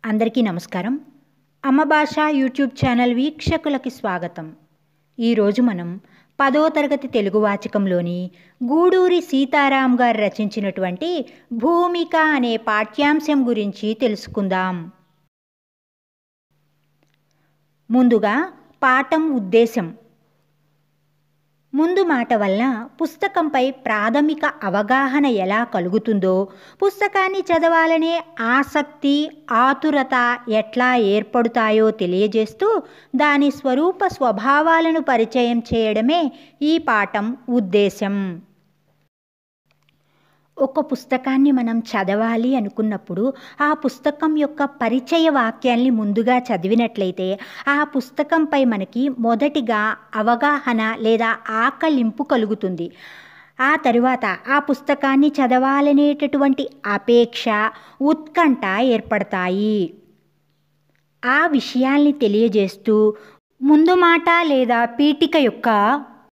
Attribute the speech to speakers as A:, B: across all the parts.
A: అందరికీ నమస్కారం. అమ్మ భాష యూట్యూబ్ ఛానల్ వీక్షకులకి స్వాగతం. ఈరోజు మనం 10వ తరగతి తెలుగు వాచకంలోని గూడూరి సీతారాం గారు రచించినటువంటి భూమిక అనే పాఠ్యాంశం గురించి తెలుసుకుందాం. ముందుగా పాఠం ఉద్దేశం. ముందు మాట వల్ల పుస్తకంపై ప్రాథమిక అవగాహన ఎలా కలుగుతుందో, పుస్తకాన్ని చదవాలనే ఆసక్తి, ఆతురత ఎట్లా ఏర్పడుతాయో తెలియజేస్తూ దాని స్వరూప స్వభావాలను పరిచయం చేయడమే ఈ పాఠం ఉద్దేశం. ఒక పుస్తకాన్ని మనం చదవాలి అనుకున్నప్పుడు ఆ పుస్తకం యొక్క పరిచయ వాక్యాల్ని ముందుగా చదివినట్లయితే ఆ పుస్తకంపై మనకి మొదటిగా అవగాహన లేదా ఆకలింపు కలుగుతుంది. ఆ తరువాత ఆ పుస్తకాన్ని చదవాలనేటటువంటి అపేక్ష, ఉత్కంఠ ఏర్పడతాయి. ఆ విషయాల్ని తెలియజేస్తూ ముందు మాట లేదా పీఠిక యొక్క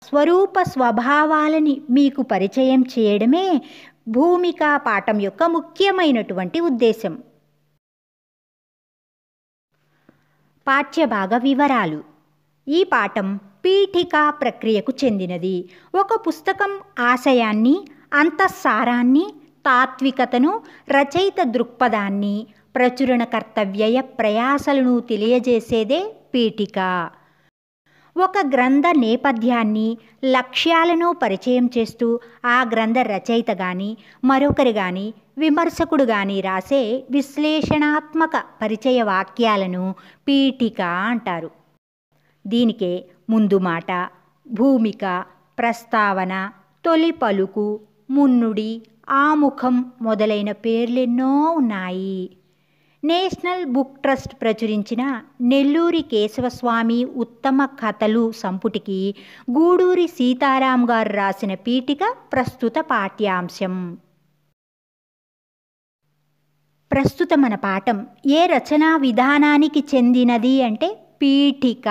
A: స్వరూప స్వభావాలని మీకు పరిచయం చేయడమే భూమిక పాఠం యొక్క ముఖ్యమైనటువంటి ఉద్దేశం. పాఠ్యభాగ వివరాలు. ఈ పాఠం పీఠికా ప్రక్రియకు చెందినది. ఒక పుస్తకం ఆశయాన్ని, అంతఃసారాన్ని, తాత్వికతను, రచయిత దృక్పథాన్ని, ప్రచురణ కర్తవ్య ప్రయాసలను తెలియజేసేదే పీఠిక. ఒక గ్రంథ నేపథ్యాన్ని, లక్ష్యాలను పరిచయం చేస్తూ ఆ గ్రంథ రచయిత కానీ, మరొకరు కానీ, విమర్శకుడు కానీ రాసే విశ్లేషణాత్మక పరిచయ వాక్యాలను పీఠిక అంటారు. దీనికే ముందు మాట, భూమిక, ప్రస్తావన, తొలి పలుకు, మున్నుడి, ఆముఖం మొదలైన పేర్లెన్నో ఉన్నాయి. నేషనల్ బుక్ ట్రస్ట్ ప్రచురించిన నెల్లూరి కేశవస్వామి ఉత్తమ కథలు సంపుటికి గూడూరి సీతారాం గారు రాసిన పీఠిక ప్రస్తుత పాఠ్యాంశం. ప్రస్తుత మన పాఠం ఏ రచనా విధానానికి చెందినది అంటే పీఠిక.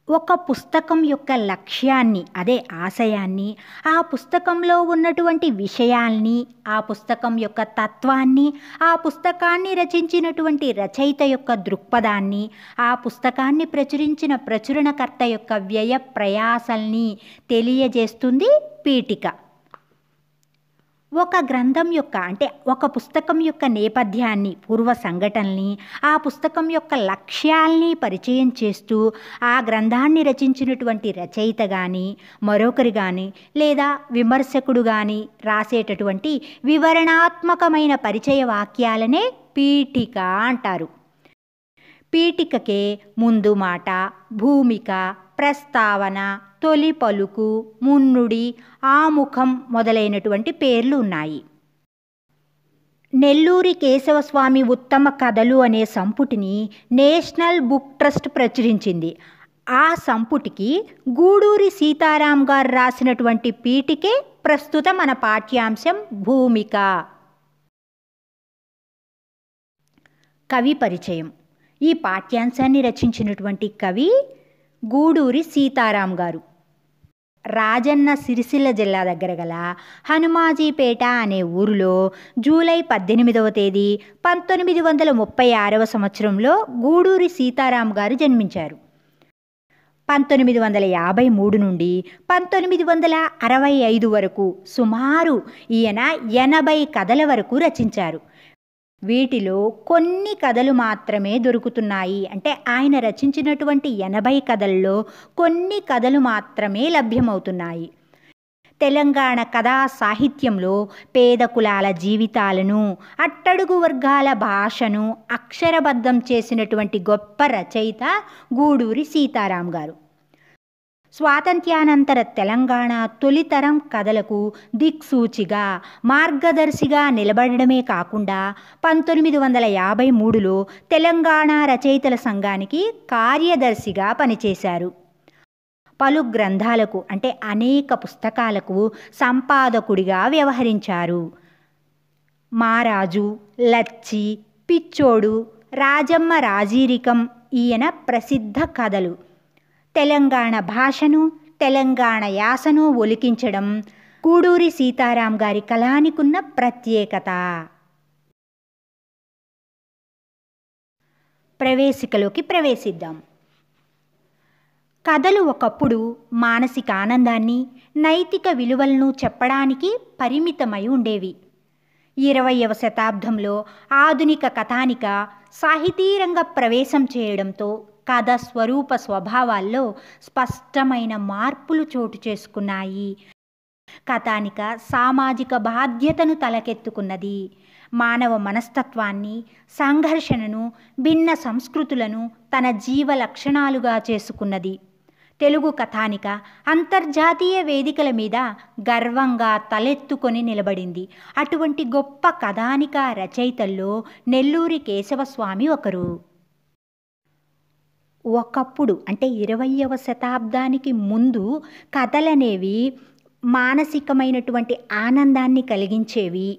A: ఒక పుస్తకం యొక్క లక్ష్యాన్ని, అదే ఆశయాన్ని, ఆ పుస్తకంలో ఉన్నటువంటి విషయాల్ని, ఆ పుస్తకం యొక్క తత్వాన్ని, ఆ పుస్తకాన్ని రచించినటువంటి రచయిత యొక్క దృక్పథాన్ని, ఆ పుస్తకాన్ని ప్రచురించిన ప్రచురణకర్త యొక్క వ్యయ ప్రయాసల్ని తెలియజేస్తుంది పీఠిక. ఒక గ్రంథం యొక్క అంటే ఒక పుస్తకం యొక్క నేపథ్యాన్ని, పూర్వ సంఘటనల్ని, ఆ పుస్తకం యొక్క లక్ష్యాల్ని పరిచయం చేస్తూ ఆ గ్రంథాన్ని రచించినటువంటి రచయిత కానీ, మరొకరు కానీ, లేదా విమర్శకుడు కానీ రాసేటటువంటి వివరణాత్మకమైన పరిచయ వాక్యాలనే పీఠిక అంటారు. పీఠికకే ముందు మాట, భూమిక, ప్రస్తావన, తొలి పలుకు, మున్నుడి, ఆముఖం మొదలైనటువంటి పేర్లు ఉన్నాయి. నెల్లూరి కేశవస్వామి ఉత్తమ కథలు అనే సంపుటిని నేషనల్ బుక్ ట్రస్ట్ ప్రచురించింది. ఆ సంపుటికి గూడూరి సీతారాం గారు రాసినటువంటి పీఠికే ప్రస్తుత మన పాఠ్యాంశం భూమిక. కవి పరిచయం. ఈ పాఠ్యాంశాన్ని రచించినటువంటి కవి గూడూరి సీతారాం గారు. రాజన్న సిరిసిల్ల జిల్లా దగ్గర గల హనుమాజీపేట అనే ఊరిలో జూలై 18వ తేదీ 1936వ సంవత్సరంలో గూడూరి సీతారాం గారు జన్మించారు. 1953 నుండి 1965 వరకు సుమారు ఈయన 80 కథల వరకు రచించారు. వీటిలో కొన్ని కథలు మాత్రమే దొరుకుతున్నాయి. అంటే ఆయన రచించినటువంటి 80 కథల్లో కొన్ని కథలు మాత్రమే లభ్యమవుతున్నాయి. తెలంగాణ కథా సాహిత్యంలో పేద కులాల జీవితాలను, అట్టడుగు వర్గాల భాషను అక్షరబద్ధం చేసినటువంటి గొప్ప రచయిత గూడూరి సీతారాం గారు. స్వాతంత్ర్యానంతర తెలంగాణ తొలితరం కథలకు దిక్సూచిగా, మార్గదర్శిగా నిలబడమే కాకుండా 1953లో తెలంగాణ రచయితల సంఘానికి కార్యదర్శిగా పనిచేశారు. పలు గ్రంథాలకు అంటే అనేక పుస్తకాలకు సంపాదకుడిగా వ్యవహరించారు. మారాజు, లచ్చి, పిచ్చోడు, రాజమ్మ రాజీరికం ఈయన ప్రసిద్ధ కథలు. తెలంగాణ భాషను, తెలంగాణ యాసను ఒలికించడం గూడూరి సీతారాం గారి కళానికున్న ప్రత్యేకత. ప్రవేశికలోకి ప్రవేశిద్దాం. కథలు ఒకప్పుడు మానసిక ఆనందాన్ని, నైతిక విలువలను చెప్పడానికి పరిమితమై ఉండేవి. 20వ శతాబ్దంలో ఆధునిక కథానిక సాహితీరంగ ప్రవేశం చేయడంతో కథ స్వరూప స్వభావాల్లో స్పష్టమైన మార్పులు చోటు చేసుకున్నాయి. కథానిక సామాజిక బాధ్యతను తలకెత్తుకున్నది. మానవ మనస్తత్వాన్ని, సంఘర్షణను, భిన్న సంస్కృతులను తన జీవ లక్షణాలుగా చేసుకున్నది. తెలుగు కథానిక అంతర్జాతీయ వేదికల మీద గర్వంగా తలెత్తుకొని నిలబడింది. అటువంటి గొప్ప కథానిక రచయితల్లో నెల్లూరి కేశవస్వామి ఒకరు. ఒకప్పుడు అంటే 20వ శతాబ్దానికి ముందు కథలనేవి మానసికమైనటువంటి ఆనందాన్ని కలిగించేవి.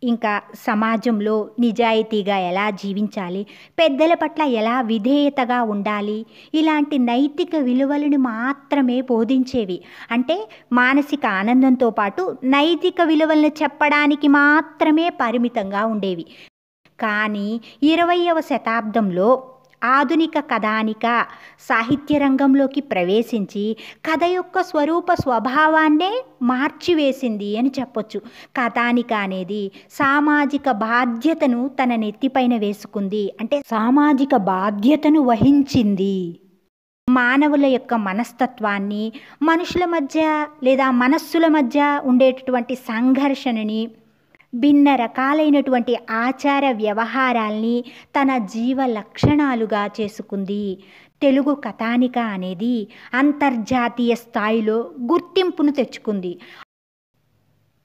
A: ఇంకా సమాజంలో నిజాయితీగా ఎలా జీవించాలి, పెద్దల పట్ల ఎలా విధేయతగా ఉండాలి, ఇలాంటి నైతిక విలువలను మాత్రమే బోధించేవి. అంటే మానసిక ఆనందంతో పాటు నైతిక విలువలను చెప్పడానికి మాత్రమే పరిమితంగా ఉండేవి. కానీ 20వ శతాబ్దంలో ఆధునిక కథానిక సాహిత్య రంగంలోకి ప్రవేశించి కథ యొక్క స్వరూప స్వభావాన్నే మార్చివేసింది అని చెప్పొచ్చు. కథానిక అనేది సామాజిక బాధ్యతను తన నెత్తిపైన వేసుకుంది. అంటే సామాజిక బాధ్యతను వహించింది. మానవుల యొక్క మనస్తత్వాన్ని, మనుషుల మధ్య లేదా మనస్సుల మధ్య ఉండేటటువంటి సంఘర్షణని, భిన్న రకాలైనటువంటి ఆచార వ్యవహారాల్ని తన జీవ లక్షణాలుగా చేసుకుంది. తెలుగు కథానిక అనేది అంతర్జాతీయ స్థాయిలో గుర్తింపును తెచ్చుకుంది.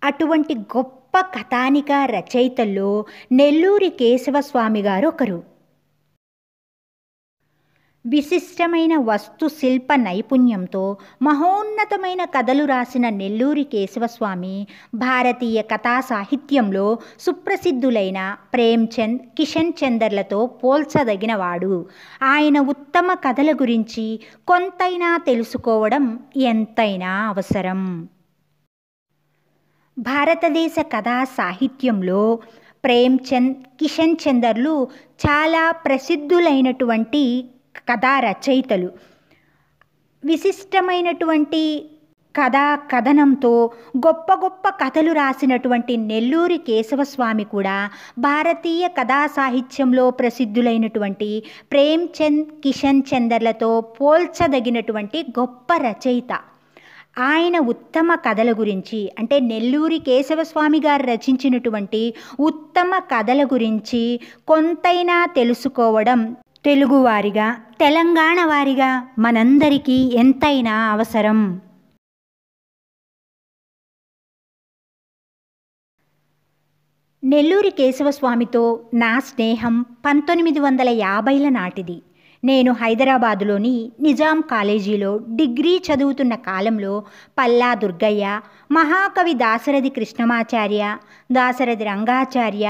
A: అటువంటి గొప్ప కథానిక రచయితల్లో నెల్లూరి కేశవస్వామి గారు ఒకరు. విశిష్టమైన వస్తు శిల్ప నైపుణ్యంతో మహోన్నతమైన కథలు రాసిన నెల్లూరి కేశవస్వామి భారతీయ కథా సాహిత్యంలో సుప్రసిద్ధులైన ప్రేమ్చంద్, కిషన్ చందర్లతో పోల్చదగినవాడు. ఆయన ఉత్తమ కథల గురించి కొంతైనా తెలుసుకోవడం ఎంతైనా అవసరం. భారతదేశ కథా సాహిత్యంలో ప్రేమ్చంద్, కిషన్ చందర్లు చాలా ప్రసిద్ధులైనటువంటి కథా రచయితలు. విశిష్టమైనటువంటి కథా కథనంతో గొప్ప గొప్ప కథలు రాసినటువంటి నెల్లూరి కేశవస్వామి కూడా భారతీయ కథా సాహిత్యంలో ప్రసిద్ధులైనటువంటి ప్రేమ్చంద్, కిషన్ చందర్లతో పోల్చదగినటువంటి గొప్ప రచయిత. ఆయన ఉత్తమ కథల గురించి అంటే నెల్లూరి కేశవస్వామి గారు రచించినటువంటి ఉత్తమ కథల గురించి కొంతైనా తెలుసుకోవడం తెలుగువారిగా, తెలంగాణ వారిగా మనందరికీ ఎంతైనా అవసరం. నెల్లూరి కేశవస్వామితో నా స్నేహం 1950ల నాటిది. నేను హైదరాబాదులోని నిజాం కాలేజీలో డిగ్రీ చదువుతున్న కాలంలో పల్లా దుర్గయ్య, మహాకవి దాశరథి కృష్ణమాచార్య, దాశరథి రంగాచార్య,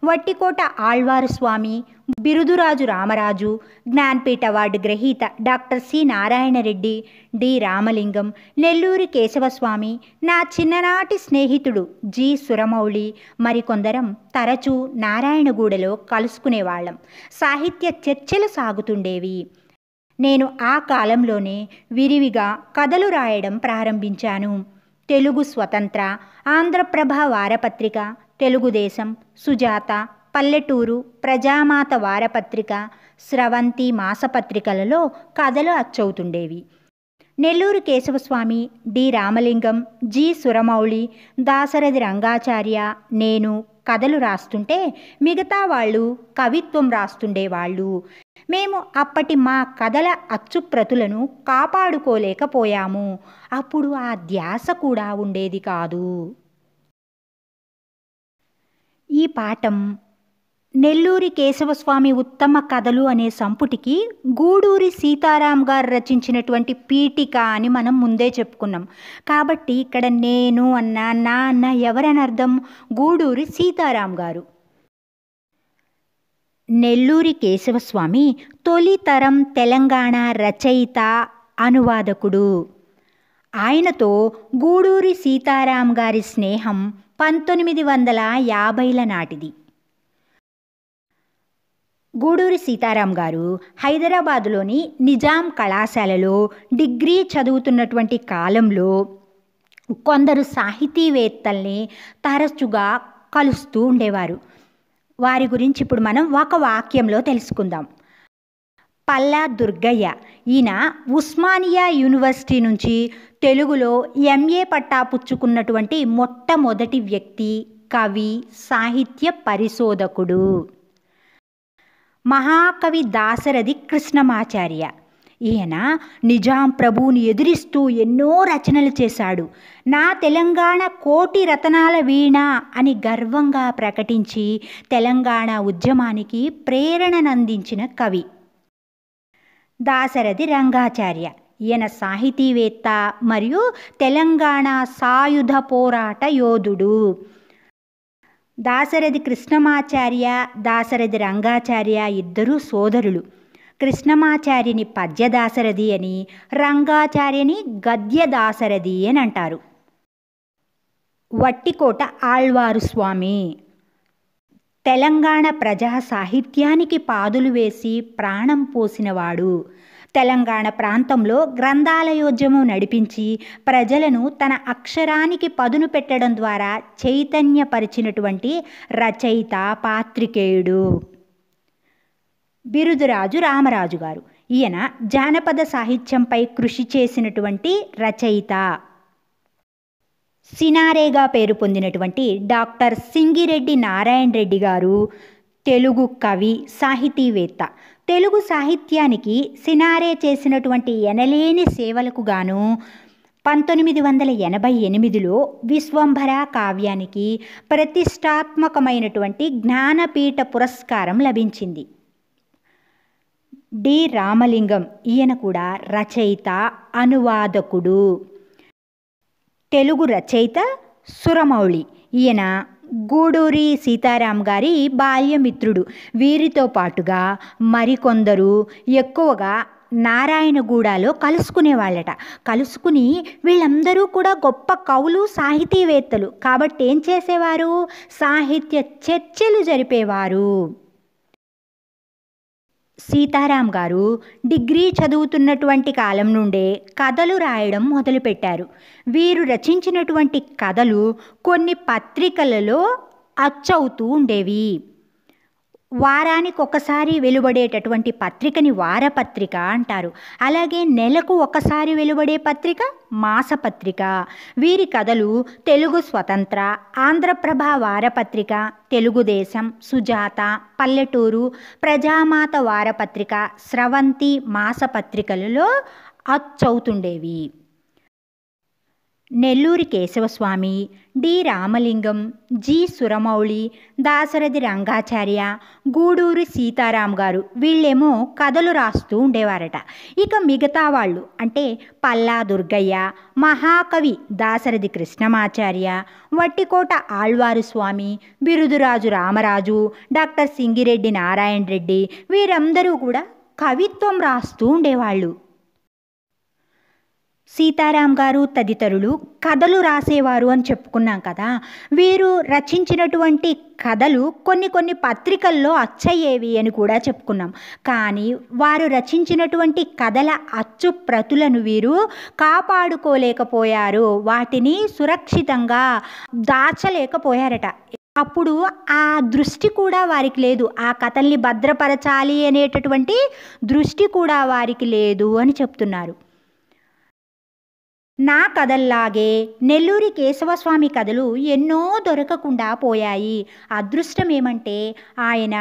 A: వట్టికోట ఆళ్వారు స్వామి, బిరుదురాజు రామరాజు, జ్ఞాన్పీఠ అవార్డు గ్రహీత doctor C Narayana Reddy, D Ramalingam, Nelluri Kesava Swamy, నా చిన్ననాటి స్నేహితుడు జి సురమౌళి మరికొందరం తరచూ నారాయణగూడలో కలుసుకునేవాళ్ళం. సాహిత్య చర్చలు సాగుతుండేవి. నేను ఆ కాలంలోనే విరివిగా కథలు రాయడం ప్రారంభించాను. తెలుగు స్వతంత్ర, ఆంధ్రప్రభ వారపత్రిక, తెలుగుదేశం, సుజాత, పల్లెటూరు, ప్రజామాత వారపత్రిక, స్రవంతి మాసపత్రికలలో కథలు అచ్చవుతుండేవి. నెల్లూరు కేశవస్వామి, డి రామలింగం, జి సురమౌళి, దాశరథి రంగాచార్య, నేను కథలు రాస్తుంటే మిగతా వాళ్ళు కవిత్వం రాస్తుండేవాళ్ళు. మేము అప్పటి మా కథల అచ్చుప్రతులను కాపాడుకోలేకపోయాము. అప్పుడు ఆ ధ్యాస కూడా ఉండేది కాదు. ఈ పాఠం నెల్లూరి కేశవస్వామి ఉత్తమ కథలు అనే సంపుటికి గూడూరి సీతారాం గారు రచించినటువంటి పీఠిక అని మనం ముందే చెప్పుకున్నాం. కాబట్టి ఇక్కడ నేను అన్న, నా అన్న ఎవరని అర్థం? గూడూరి సీతారాం గారు. నెల్లూరి కేశవస్వామి తొలితరం తెలంగాణ రచయిత, అనువాదకుడు. ఆయనతో గూడూరి సీతారాం గారి స్నేహం 1950ల నాటిది. గూడూరి సీతారాం గారు హైదరాబాదులోని నిజాం కళాశాలలో డిగ్రీ చదువుతున్నటువంటి కాలంలో కొందరు సాహితీవేత్తల్ని తరచుగా కలుస్తూ ఉండేవారు. వారి గురించి ఇప్పుడు మనం ఒక వాక్యంలో తెలుసుకుందాం. పల్లా దుర్గయ్య, ఈయన ఉస్మానియా యూనివర్సిటీ నుంచి తెలుగులో ఎంఏ పట్టా పుచ్చుకున్నటువంటి మొట్టమొదటి వ్యక్తి, కవి, సాహిత్య పరిశోధకుడు. మహాకవి దాశరథి కృష్ణమాచార్య, ఈయన నిజాం ప్రభువుని ఎదిరిస్తూ ఎన్నో రచనలు చేశాడు. నా తెలంగాణ కోటి రతనాల వీణ అని గర్వంగా ప్రకటించి తెలంగాణ ఉద్యమానికి ప్రేరణనందించిన కవి. దాశరథి రంగాచార్య, ఈయన సాహితీవేత్త మరియు తెలంగాణ సాయుధ పోరాట యోధుడు. దాశరథి కృష్ణమాచార్య, దాశరథి రంగాచార్య ఇద్దరూ సోదరులు. కృష్ణమాచార్యని పద్య దాశరథి అని, రంగాచార్యని గద్య దాశరథి అని అంటారు. వట్టికోట ఆళ్వారు స్వామి, తెలంగాణ ప్రజా సాహిత్యానికి పాదులు వేసి ప్రాణం పోసినవాడు. తెలంగాణ ప్రాంతంలో గ్రంథాలయోద్యమం నడిపించి ప్రజలను తన అక్షరానికి పదును పెట్టడం ద్వారా చైతన్యపరిచినటువంటి రచయిత, పాత్రికేయుడు. బిరుదురాజు రామరాజు గారు, ఈయన జానపద సాహిత్యంపై కృషి చేసినటువంటి రచయిత. సినారేగా పేరు పొందినటువంటి డాక్టర్ సింగిరెడ్డి నారాయణ రెడ్డి గారు తెలుగు కవి, సాహితీవేత్త. తెలుగు సాహిత్యానికి సినారే చేసినటువంటి ఎనలేని సేవలకు గాను 1988లో విశ్వంభర కావ్యానికి ప్రతిష్టాత్మకమైనటువంటి జ్ఞానపీఠ పురస్కారం లభించింది. డి రామలింగం, ఈయన కూడా రచయిత, అనువాదకుడు. తెలుగు రచయిత సురమౌళి, ఈయన గూడూరి సీతారాం గారి బాల్యమిత్రుడు. వీరితో పాటుగా మరికొందరు ఎక్కువగా నారాయణగూడలో కలుసుకునేవాళ్ళట. కలుసుకుని వీళ్ళందరూ కూడా గొప్ప కవులు, సాహితీవేత్తలు కాబట్టి ఏం చేసేవారు, సాహిత్య చర్చలు జరిపేవారు. సీతారాం గారు డిగ్రీ చదువుతున్నటువంటి కాలం నుండే కథలు రాయడం మొదలుపెట్టారు. వీరు రచించినటువంటి కథలు కొన్ని పత్రికలలో అచ్చవుతూ ఉండేవి. వారానికి ఒకసారి వెలువడేటటువంటి పత్రికని వారపత్రిక అంటారు. అలాగే నెలకు ఒకసారి వెలువడే పత్రిక మాసపత్రిక. వీరి కథలు తెలుగు స్వతంత్ర, ఆంధ్రప్రభ వారపత్రిక, తెలుగుదేశం, సుజాత, పల్లెటూరు, ప్రజామాత వారపత్రిక, స్రవంతి మాసపత్రికలలో అచ్చవుతుండేవి. నెల్లూరి కేశవస్వామి, డి రామలింగం, జి సురమౌళి, దాశరథి రంగాచార్య, గూడూరి సీతారాం గారు వీళ్ళేమో కథలు రాస్తూ ఉండేవారట. ఇక మిగతా వాళ్ళు అంటే పల్లా దుర్గయ్య, మహాకవి దాశరథి కృష్ణమాచార్య, వట్టికోట ఆళ్వారు స్వామి, బిరుదురాజు రామరాజు, డాక్టర్ సింగిరెడ్డి నారాయణ రెడ్డి వీరందరూ కూడా కవిత్వం రాస్తూ ఉండేవాళ్ళు. సీతారాం గారు తదితరులు కథలు రాసేవారు అని చెప్పుకున్నాం కదా. వీరు రచించినటువంటి కథలు కొన్ని పత్రికల్లో అచ్చయ్యేవి అని కూడా చెప్పుకున్నాం. కానీ వారు రచించినటువంటి కథల అచ్చు ప్రతులను వీరు కాపాడుకోలేకపోయారు, వాటిని సురక్షితంగా దాచలేకపోయారట. అప్పుడు ఆ దృష్టి కూడా వారికి లేదు, ఆ కథల్ని భద్రపరచాలి అనేటటువంటి దృష్టి కూడా వారికి లేదు అని చెప్తున్నారు. నా కథల్లాగే నెల్లూరి కేశవస్వామి కథలు ఎన్నో దొరకకుండా పోయాయి. అదృష్టం ఏమంటే ఆయన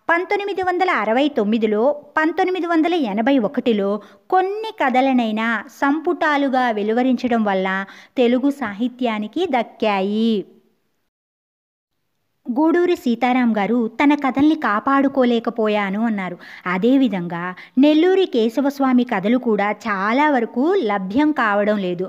A: 1969లో 1981లో కొన్ని కథలనైనా సంపుటాలుగా వెలువరించడం వల్ల తెలుగు సాహిత్యానికి దక్కాయి. గూడూరి సీతారాం గారు తన కథల్ని కాపాడుకోలేకపోయాను అన్నారు. అదేవిధంగా నెల్లూరి కేశవస్వామి కథలు కూడా చాలా వరకు లభ్యం కావడం లేదు.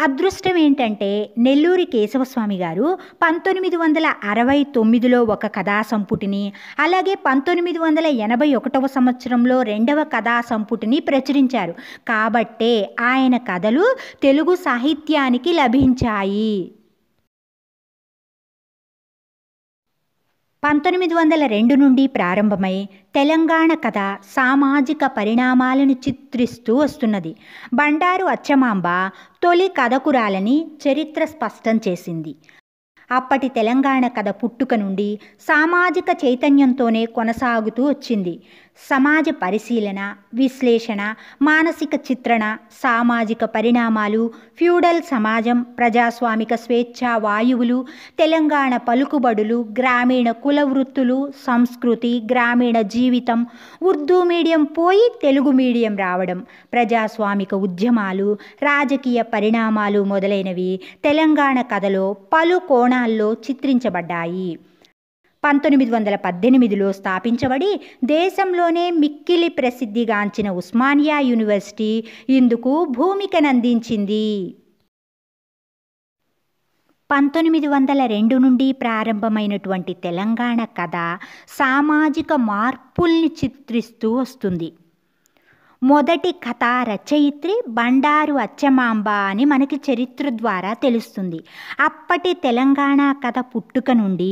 A: అదృష్టం ఏంటంటే నెల్లూరి కేశవస్వామి గారు 1969లో ఒక కథా సంపుటిని, అలాగే 1981వ సంవత్సరంలో రెండవ కథా సంపుటిని ప్రచురించారు. కాబట్టే ఆయన కథలు తెలుగు సాహిత్యానికి లభించాయి. 1902 నుండి ప్రారంభమై తెలంగాణ కథ సామాజిక పరిణామాలను చిత్రిస్తూ వస్తున్నది. బండారు అచ్చమాంబ తొలి కథకురాలని చరిత్ర స్పష్టం చేసింది. అప్పటి తెలంగాణ కథ పుట్టుక నుండి సామాజిక చైతన్యంతోనే కొనసాగుతూ వచ్చింది. సమాజ పరిశీలన, విశ్లేషణ, మానసిక చిత్రణ, సామాజిక పరిణామాలు, ఫ్యూడల్ సమాజం, ప్రజాస్వామిక స్వేచ్ఛా వాయువులు, తెలంగాణ పలుకుబడులు, గ్రామీణ కుల వృత్తులు, సంస్కృతి, గ్రామీణ జీవితం, ఉర్దూ మీడియం పోయి తెలుగు మీడియం రావడం, ప్రజాస్వామిక ఉద్యమాలు, రాజకీయ పరిణామాలు మొదలైనవి తెలంగాణ కథలో పలు కోణాల్లో చిత్రించబడ్డాయి. 1918లో స్థాపించబడి దేశంలోనే మిక్కిలి ప్రసిద్ధిగాంచిన ఉస్మానియా యూనివర్సిటీ ఇందుకు భూమికనందించింది. 1902 నుండి ప్రారంభమైనటువంటి తెలంగాణ కథ సామాజిక మార్పుల్ని చిత్రిస్తూ వస్తుంది. మొదటి కథా రచయిత్రి బండారు అచ్చమాంబ అని మనకి చరిత్ర ద్వారా తెలుస్తుంది. అప్పటి తెలంగాణ కథ పుట్టుక నుండి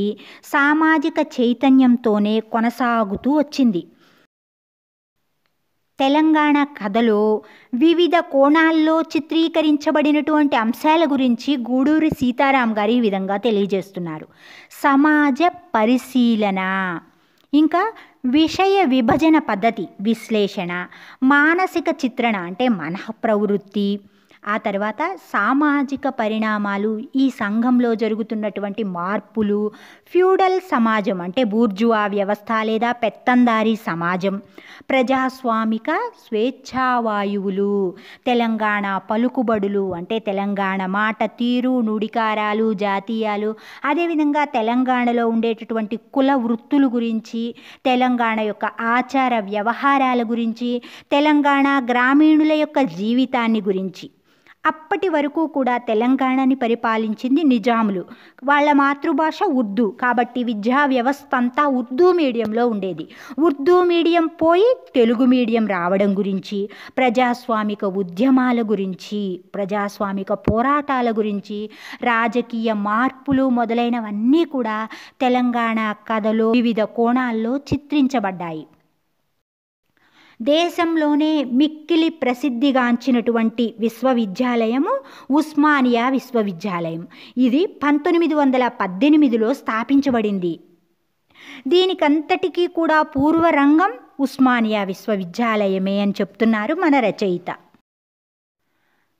A: సామాజిక చైతన్యంతోనే కొనసాగుతూ వచ్చింది. తెలంగాణ కథలో వివిధ కోణాల్లో చిత్రీకరించబడినటువంటి అంశాల గురించి గూడూరి సీతారాం గారు ఈ విధంగా తెలియజేస్తున్నారు. సమాజ పరిశీలన, ఇంకా విషయ విభజన పద్ధతి, విశ్లేషణ, మానసిక చిత్రణ అంటే మనః ప్రవృత్తి, ఆ తర్వాత సామాజిక పరిణామాలు, ఈ సంఘంలో జరుగుతున్నటువంటి మార్పులు, ఫ్యూడల్ సమాజం అంటే బూర్జువా వ్యవస్థ లేదా పెత్తందారీ సమాజం, ప్రజాస్వామిక స్వేచ్ఛావాయువులు, తెలంగాణ పలుకుబడులు అంటే తెలంగాణ మాట తీరు, నుడికారాలు, జాతీయాలు, అదేవిధంగా తెలంగాణలో ఉండేటటువంటి కుల వృత్తుల గురించి, తెలంగాణ యొక్క ఆచార వ్యవహారాల గురించి, తెలంగాణ గ్రామీణుల యొక్క జీవితాన్ని గురించి. అప్పటి వరకు కూడా తెలంగాణని పరిపాలించింది నిజాములు. వాళ్ళ మాతృభాష ఉర్దూ కాబట్టి విద్యా వ్యవస్థ అంతా ఉర్దూ మీడియంలో ఉండేది. ఉర్దూ మీడియం పోయి తెలుగు మీడియం రావడం గురించి, ప్రజాస్వామిక ఉద్యమాల గురించి, ప్రజాస్వామిక పోరాటాల గురించి, రాజకీయ మార్పులు మొదలైనవన్నీ కూడా తెలంగాణ కథలో వివిధ కోణాల్లో చిత్రించబడ్డాయి. దేశంలోనే మిక్కిలి ప్రసిద్ధిగాంచినటువంటి విశ్వవిద్యాలయము ఉస్మానియా విశ్వవిద్యాలయం. ఇది 1918లో స్థాపించబడింది. దీనికంతటికీ కూడా పూర్వరంగం ఉస్మానియా విశ్వవిద్యాలయమే అని చెప్తున్నారు మన రచయిత.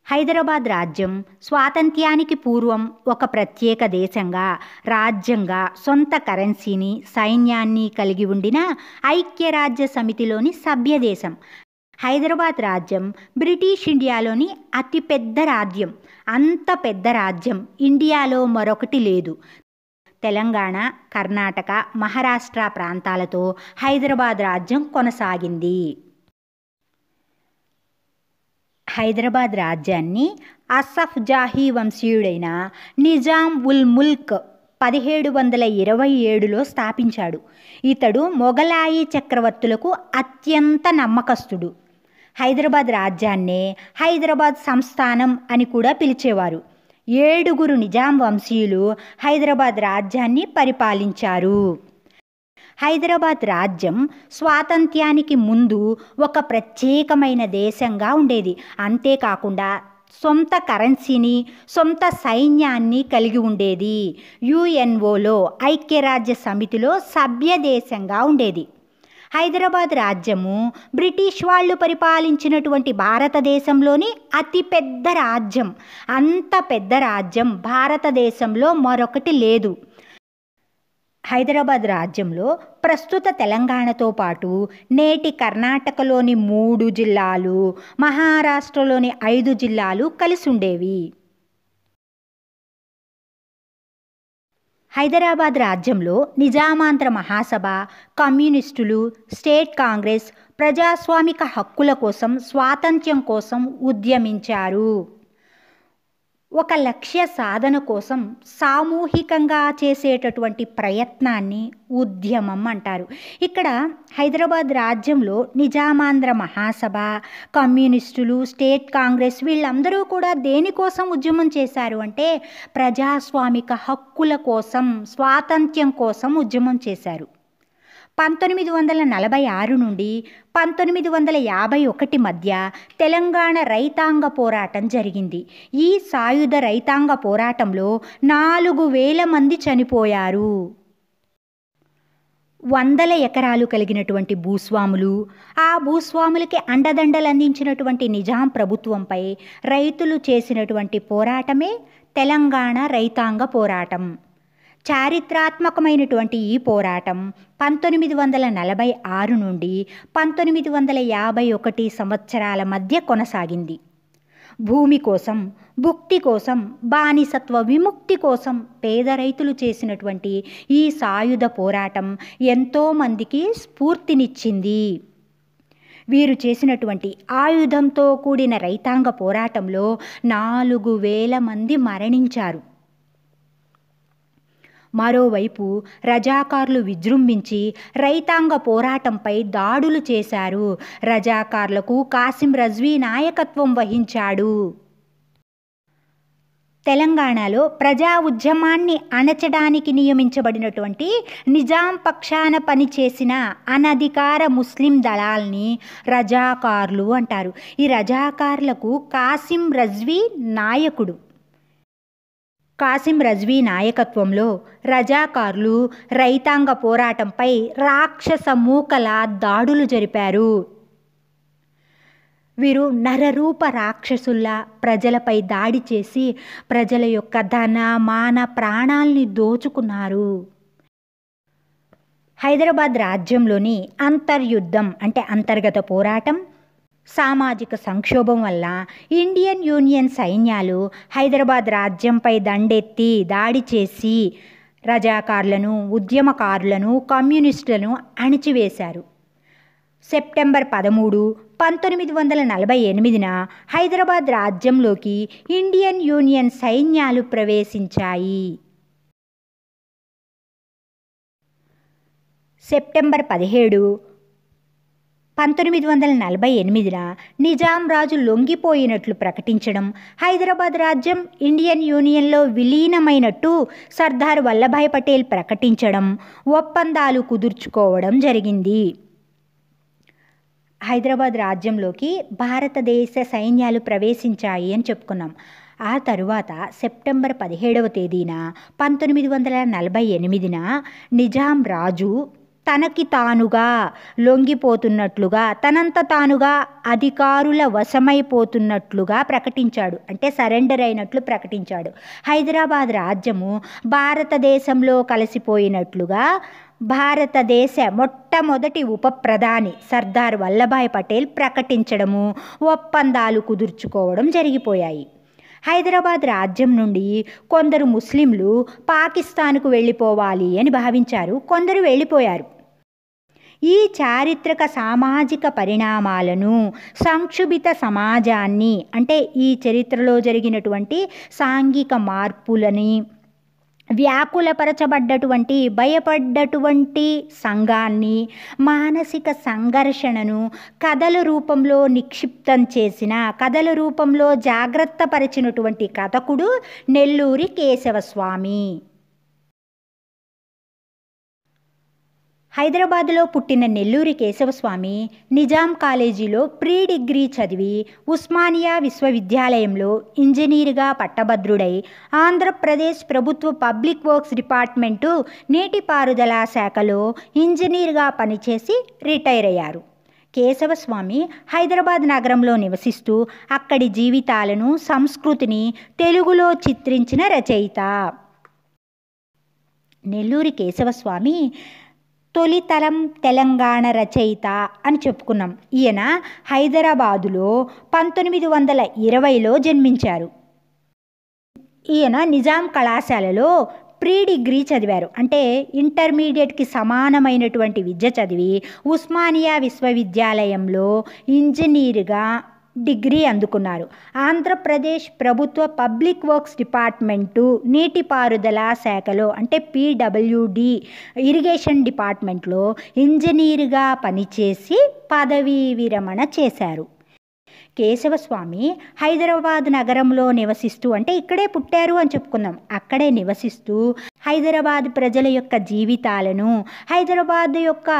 A: హైదరాబాద్ రాజ్యం స్వాతంత్ర్యానికి పూర్వం ఒక ప్రత్యేక దేశంగా, రాజ్యంగా సొంత కరెన్సీని, సైన్యాన్ని కలిగి ఉండిన ఐక్యరాజ్య సమితిలోని సభ్యదేశం. హైదరాబాద్ రాజ్యం బ్రిటిష్ ఇండియాలోని అతిపెద్ద రాజ్యం. అంత పెద్ద రాజ్యం ఇండియాలో మరొకటి లేదు. తెలంగాణ, కర్ణాటక, మహారాష్ట్ర ప్రాంతాలతో హైదరాబాద్ రాజ్యం కొనసాగింది. హైదరాబాద్ రాజ్యాన్ని అసఫ్ జాహీ వంశీయుడైన నిజాం ఉల్ ముల్క్ 1727లో స్థాపించాడు. ఇతడు మొఘలాయి చక్రవర్తులకు అత్యంత నమ్మకస్తుడు. హైదరాబాద్ రాజ్యాన్నే హైదరాబాద్ సంస్థానం అని కూడా పిలిచేవారు. 7 నిజాం వంశీయులు హైదరాబాద్ రాజ్యాన్ని పరిపాలించారు. హైదరాబాద్ రాజ్యం స్వాతంత్ర్యానికి ముందు ఒక ప్రత్యేకమైన దేశంగా ఉండేది. అంతేకాకుండా సొంత కరెన్సీని, సొంత సైన్యాన్ని కలిగి ఉండేది. యుఎన్ఓలో, ఐక్యరాజ్య సమితిలో సభ్య దేశంగా ఉండేది. హైదరాబాద్ రాజ్యము బ్రిటిష్ వాళ్ళు పరిపాలించినటువంటి భారతదేశంలోని అతిపెద్ద రాజ్యం. అంత పెద్ద రాజ్యం భారతదేశంలో మరొకటి లేదు. హైదరాబాద్ రాజ్యంలో ప్రస్తుత తెలంగాణతో పాటు నేటి కర్ణాటకలోని 3 జిల్లాలు, మహారాష్ట్రలోని 5 జిల్లాలు కలిసి ఉండేవి. హైదరాబాద్ రాజ్యంలో నిజామాంధ్ర మహాసభ, కమ్యూనిస్టులు, స్టేట్ కాంగ్రెస్ ప్రజాస్వామిక హక్కుల కోసం, స్వాతంత్ర్యం కోసం ఉద్యమించారు. ఒక లక్ష్య సాధన కోసం సామూహికంగా చేసేటటువంటి ప్రయత్నాన్ని ఉద్యమం అంటారు. ఇక్కడ హైదరాబాద్ రాజ్యంలో నిజామాంధ్ర మహాసభ, కమ్యూనిస్టులు, స్టేట్ కాంగ్రెస్ వీళ్ళందరూ కూడా దేనికోసం ఉద్యమం చేశారు అంటే ప్రజాస్వామిక హక్కుల కోసం, స్వాతంత్ర్యం కోసం ఉద్యమం చేశారు. 1946 నుండి 1951 మధ్య తెలంగాణ రైతాంగ పోరాటం జరిగింది. ఈ సాయుధ రైతాంగ పోరాటంలో 4,000 మంది చనిపోయారు. 100 ఎకరాలు కలిగినటువంటి భూస్వాములు, ఆ భూస్వాములకి అండదండలు అందించినటువంటి నిజాం ప్రభుత్వంపై రైతులు చేసినటువంటి పోరాటమే తెలంగాణ రైతాంగ పోరాటం. చారిత్రాత్మకమైనటువంటి ఈ పోరాటం 1946 నుండి 1951 సంవత్సరాల మధ్య కొనసాగింది. భూమి కోసం, భుక్తి కోసం, బానిసత్వ విముక్తి కోసం పేద రైతులు చేసినటువంటి ఈ సాయుధ పోరాటం ఎంతోమందికి స్ఫూర్తినిచ్చింది. వీరు చేసినటువంటి ఆయుధంతో కూడిన రైతాంగ పోరాటంలో 4,000 మంది మరణించారు. మరోవైపు రజాకార్లు విజృంభించి రైతాంగ పోరాటంపై దాడులు చేశారు. రజాకార్లకు కాసిం రజ్వీ నాయకత్వం వహించాడు. తెలంగాణలో ప్రజా ఉద్యమాన్ని అణచడానికి నియమించబడినటువంటి నిజాం పక్షాన పనిచేసిన అనధికార ముస్లిం దళాల్ని రజాకార్లు అంటారు. ఈ రజాకార్లకు కాసిం రజ్వీ నాయకుడు. కాసిం రజ్వీ నాయకత్వంలో రజాకార్లు రైతాంగ పోరాటంపై రాక్షస మూకల దాడులు జరిపారు. వీరు నరరూప రాక్షసుల్లా ప్రజలపై దాడి చేసి ప్రజల యొక్క ధన, మాన, ప్రాణాల్ని దోచుకున్నారు. హైదరాబాద్ రాజ్యంలోని అంతర్యుద్ధం అంటే అంతర్గత పోరాటం, సామాజిక సంక్షోభం వల్ల ఇండియన్ యూనియన్ సైన్యాలు హైదరాబాద్ రాజ్యంపై దండెత్తి దాడి చేసి రజాకార్లను, ఉద్యమకారులను, కమ్యూనిస్టులను అణిచివేశారు. సెప్టెంబర్ 13, 1948న హైదరాబాద్ రాజ్యంలోకి ఇండియన్ యూనియన్ సైన్యాలు ప్రవేశించాయి. సెప్టెంబర్ 17, 1948న నిజాం రాజు లొంగిపోయినట్లు ప్రకటించడం, హైదరాబాద్ రాజ్యం ఇండియన్ యూనియన్లో విలీనమైనట్టు సర్దార్ వల్లభాయ్ పటేల్ ప్రకటించడం, ఒప్పందాలు కుదుర్చుకోవడం జరిగింది. హైదరాబాద్ రాజ్యంలోకి భారతదేశ సైన్యాలు ప్రవేశించాయి అని చెప్పుకున్నాం. ఆ తరువాత సెప్టెంబర్ 17వ తేదీన 1948న నిజాం రాజు తనకి తానుగా లొంగిపోతున్నట్లుగా, తనంత తానుగా అధికారుల వశమైపోతున్నట్లుగా ప్రకటించాడు. అంటే సరెండర్ అయినట్లు ప్రకటించాడు. హైదరాబాద్ రాజ్యము భారతదేశంలో కలిసిపోయినట్లుగా భారతదేశ మొట్టమొదటి ఉప ప్రధాని సర్దార్ వల్లభాయ్ పటేల్ ప్రకటించడము, ఒప్పందాలు కుదుర్చుకోవడం జరిగిపోయాయి. హైదరాబాద్ రాజ్యం నుండి కొందరు ముస్లింలు పాకిస్తాన్కు వెళ్ళిపోవాలి అని భావించారు. కొందరు వెళ్ళిపోయారు. ఈ చారిత్రక సామాజిక పరిణామాలను, సంక్షుభిత సమాజాన్ని అంటే ఈ చరిత్రలో జరిగినటువంటి సాంఘిక మార్పులని, వ్యాకులపరచబడ్డటువంటి, భయపడ్డటువంటి సంఘాన్ని, మానసిక సంఘర్షణను కథల రూపంలో నిక్షిప్తం చేసిన, కథల రూపంలో జాగ్రత్త పరిచినటువంటి కథకుడు నెల్లూరి కేశవస్వామి. హైదరాబాదులో పుట్టిన నెల్లూరి కేశవస్వామి నిజాం కాలేజీలో ప్రీ డిగ్రీ చదివి ఉస్మానియా విశ్వవిద్యాలయంలో ఇంజనీరుగా పట్టభద్రుడై ఆంధ్రప్రదేశ్ ప్రభుత్వ పబ్లిక్ వర్క్స్ డిపార్ట్మెంటు నీటిపారుదల శాఖలో ఇంజనీరుగా పనిచేసి రిటైర్ అయ్యారు. కేశవస్వామి హైదరాబాద్ నగరంలో నివసిస్తూ అక్కడి జీవితాలను, సంస్కృతిని తెలుగులో చిత్రించిన రచయిత. నెల్లూరి కేశవస్వామి తొలితరం తెలంగాణ రచయిత అని చెప్పుకున్నాం. ఈయన హైదరాబాదులో 1920లో జన్మించారు. ఈయన నిజాం కళాశాలలో ప్రీ డిగ్రీ చదివారు. అంటే ఇంటర్మీడియట్కి సమానమైనటువంటి విద్య చదివి ఉస్మానియా విశ్వవిద్యాలయంలో ఇంజనీరుగా డిగ్రీ అందుకున్నారు. ఆంధ్రప్రదేశ్ ప్రభుత్వ పబ్లిక్ వర్క్స్ డిపార్ట్మెంటు నీటిపారుదల శాఖలో అంటే పీడబ్ల్యూడి ఇరిగేషన్ డిపార్ట్మెంట్లో ఇంజనీరుగా పనిచేసి పదవీ విరమణ చేశారు. కేశవస్వామి హైదరాబాద్ నగరంలో నివసిస్తూ అంటే ఇక్కడే పుట్టారు అని చెప్పుకుందాం, అక్కడే నివసిస్తూ హైదరాబాద్ ప్రజల యొక్క జీవితాలను, హైదరాబాద్ యొక్క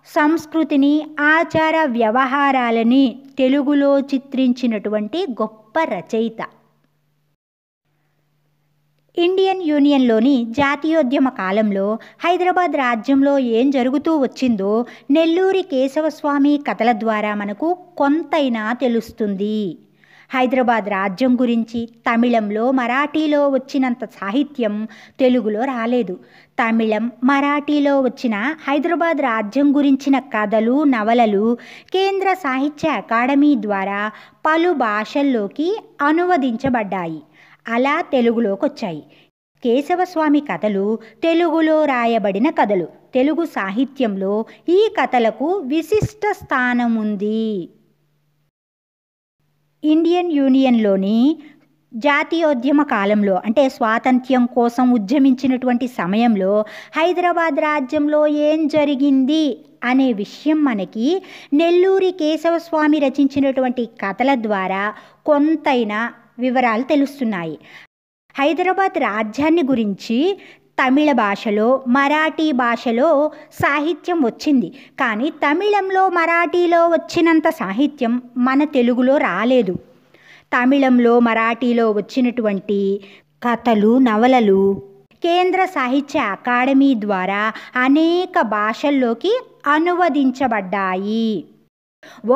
A: సంస్కృతిని, ఆచార వ్యవహారాలని తెలుగులో చిత్రించినటువంటి గొప్ప రచయిత. ఇండియన్ యూనియన్లోని జాతీయోద్యమ కాలంలో హైదరాబాద్ రాజ్యంలో ఏం జరుగుతూ వచ్చిందో నెల్లూరి కేశవస్వామి కథల ద్వారా మనకు కొంతైనా తెలుస్తుంది. హైదరాబాద్ రాజ్యం గురించి తమిళంలో, మరాఠీలో వచ్చినంత సాహిత్యం తెలుగులో రాలేదు. తమిళం, మరాఠీలో వచ్చిన హైదరాబాద్ రాజ్యం గురించిన కథలు, నవలలు కేంద్ర సాహిత్య అకాడమీ ద్వారా పలు భాషల్లోకి అనువదించబడ్డాయి. అలా తెలుగులోకి వచ్చాయి. కేశవస్వామి కథలు తెలుగులో రాయబడిన కథలు. తెలుగు సాహిత్యంలో ఈ కథలకు విశిష్ట స్థానం ఉంది. ఇండియన్ యూనియన్లోని జాతీయోద్యమ కాలంలో అంటే స్వాతంత్ర్యం కోసం ఉద్యమించినటువంటి సమయంలో హైదరాబాద్ రాజ్యంలో ఏం జరిగింది అనే విషయం మనకి నెల్లూరి కేశవస్వామి రచించినటువంటి కథల ద్వారా కొంతైనా వివరాలు తెలుస్తున్నాయి. హైదరాబాద్ రాజ్యాన్ని గురించి తమిళ భాషలో, మరాఠీ భాషలో సాహిత్యం వచ్చింది. కానీ తమిళంలో, మరాఠీలో వచ్చినంత సాహిత్యం మన తెలుగులో రాలేదు. తమిళంలో, మరాఠీలో వచ్చినటువంటి కథలు, నవలలు కేంద్ర సాహిత్య అకాడమీ ద్వారా అనేక భాషల్లోకి అనువదించబడ్డాయి.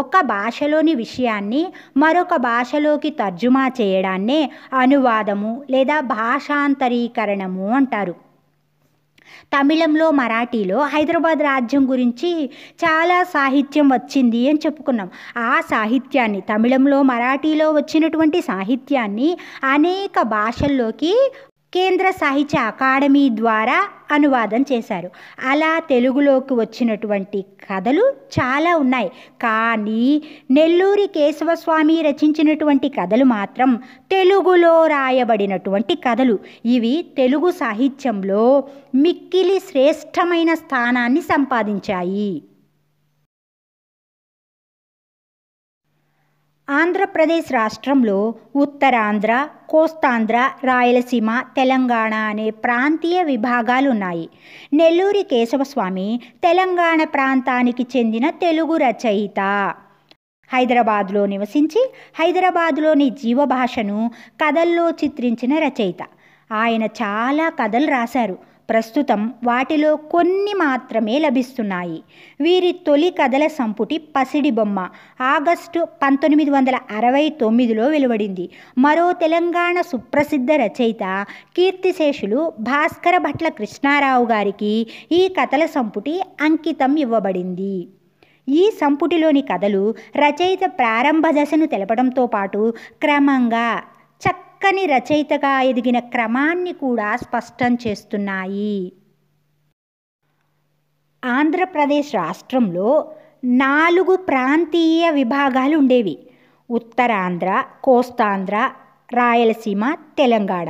A: ఒక భాషలోని విషయాన్ని మరొక భాషలోకి తర్జుమా చేయడాన్నే అనువాదము లేదా భాషాంతరీకరణము అంటారు. తమిళంలో, మరాఠీలో హైదరాబాద్ రాజ్యం గురించి చాలా సాహిత్యం వచ్చింది అని చెప్పుకున్నాం. ఆ సాహిత్యాన్ని, తమిళంలో, మరాఠీలో వచ్చినటువంటి సాహిత్యాన్ని అనేక భాషల్లోకి కేంద్ర సాహిత్య అకాడమీ ద్వారా అనువాదం చేశారు. అలా తెలుగులోకి వచ్చినటువంటి కథలు చాలా ఉన్నాయి. కానీ నెల్లూరి కేశవస్వామి రచించినటువంటి కథలు మాత్రం తెలుగులో రాయబడినటువంటి కథలు. ఇవి తెలుగు సాహిత్యంలో మిక్కిలి శ్రేష్టమైన స్థానాన్ని సంపాదించాయి. ఆంధ్రప్రదేశ్ రాష్ట్రంలో ఉత్తరాంధ్ర, కోస్తాంధ్ర, రాయలసీమ, తెలంగాణ అనే ప్రాంతీయ విభాగాలు ఉన్నాయి. నెల్లూరి కేశవస్వామి తెలంగాణ ప్రాంతానికి చెందిన తెలుగు రచయిత. హైదరాబాదులో నివసించి హైదరాబాదులోని జీవభాషను కథల్లో చిత్రించిన రచయిత. ఆయన చాలా కథలు రాశారు. ప్రస్తుతం వాటిలో కొన్ని మాత్రమే లభిస్తున్నాయి. వీరి తొలి కథల సంపుటి పసిడి బొమ్మ ఆగస్టు 1969లో వెలువడింది. మరో తెలంగాణ సుప్రసిద్ధ రచయిత కీర్తిశేషులు భాస్కర భట్ల కృష్ణారావు గారికి ఈ కథల సంపుటి అంకితం ఇవ్వబడింది. ఈ సంపుటిలోని కథలు రచయిత ప్రారంభ దశను తెలపడంతో పాటు క్రమంగా చక్కని రచయితగా ఎదిగిన క్రమాన్ని కూడా స్పష్టం చేస్తున్నాయి. ఆంధ్రప్రదేశ్ రాష్ట్రంలో 4 ప్రాంతీయ విభాగాలు ఉండేవి. ఉత్తరాంధ్ర, కోస్తాంధ్ర, రాయలసీమ, తెలంగాణ.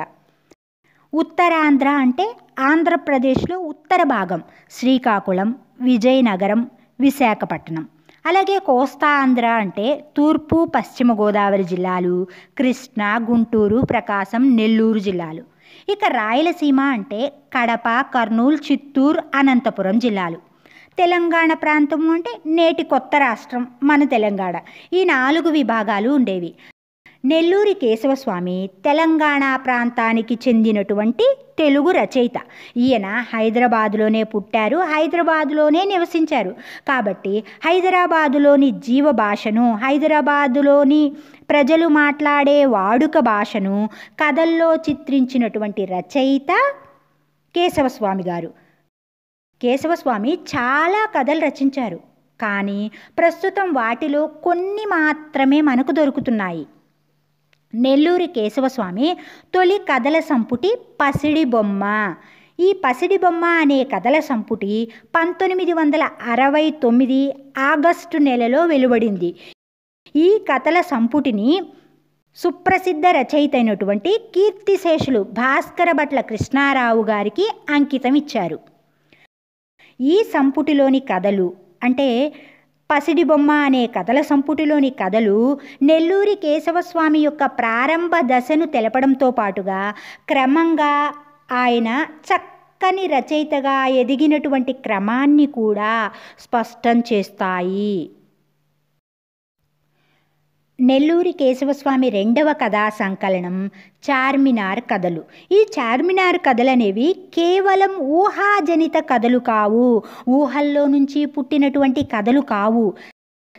A: ఉత్తరాంధ్ర అంటే ఆంధ్రప్రదేశ్లో ఉత్తర భాగం, శ్రీకాకుళం, విజయనగరం, విశాఖపట్నం. అలాగే కోస్తాంధ్ర అంటే తూర్పు, పశ్చిమ గోదావరి జిల్లాలు, కృష్ణా, గుంటూరు, ప్రకాశం, నెల్లూరు జిల్లాలు. ఇక రాయలసీమ అంటే కడప, కర్నూలు, చిత్తూరు, అనంతపురం జిల్లాలు. తెలంగాణ ప్రాంతము అంటే నేటి కొత్త రాష్ట్రం మన తెలంగాణ. ఈ 4 విభాగాలు ఉండేవి. నెల్లూరి కేశవస్వామి తెలంగాణ ప్రాంతానికి చెందినటువంటి తెలుగు రచయిత. ఈయన హైదరాబాదులోనే పుట్టారు, హైదరాబాదులోనే నివసించారు. కాబట్టి హైదరాబాదులోని జీవ భాషను, హైదరాబాదులోని ప్రజలు మాట్లాడే వాడుక భాషను కథల్లో చిత్రించినటువంటి రచయిత కేశవస్వామి గారు. కేశవస్వామి చాలా కథలు రచించారు. కానీ ప్రస్తుతం వాటిలో కొన్ని మాత్రమే మనకు దొరుకుతున్నాయి. నెల్లూరి కేశవస్వామి తొలి కథల సంపుటి పసిడి బొమ్మ. ఈ పసిడి బొమ్మ అనే కథల సంపుటి 1969 ఆగస్టు నెలలో వెలువడింది. ఈ కథల సంపుటిని సుప్రసిద్ధ రచయిత అయినటువంటి కీర్తిశేషులు భాస్కర భట్ల కృష్ణారావు గారికి అంకితం ఇచ్చారు. ఈ సంపుటిలోని కథలు అంటే పసిడి బొమ్మ అనే కథల సంపుటిలోని కథలు నెల్లూరి కేశవస్వామి యొక్క ప్రారంభ దశను తెలపడంతో పాటుగా క్రమంగా ఆయన చక్కని రచయితగా ఎదిగినటువంటి క్రమాన్ని కూడా స్పష్టం చేస్తాయి. నెల్లూరి కేశవస్వామి రెండవ కథా సంకలనం చార్మినార్ కథలు. ఈ చార్మినార్ కథలు అనేవి కేవలం ఊహాజనిత కథలు కావు, ఊహల్లో నుంచి పుట్టినటువంటి కథలు కావు.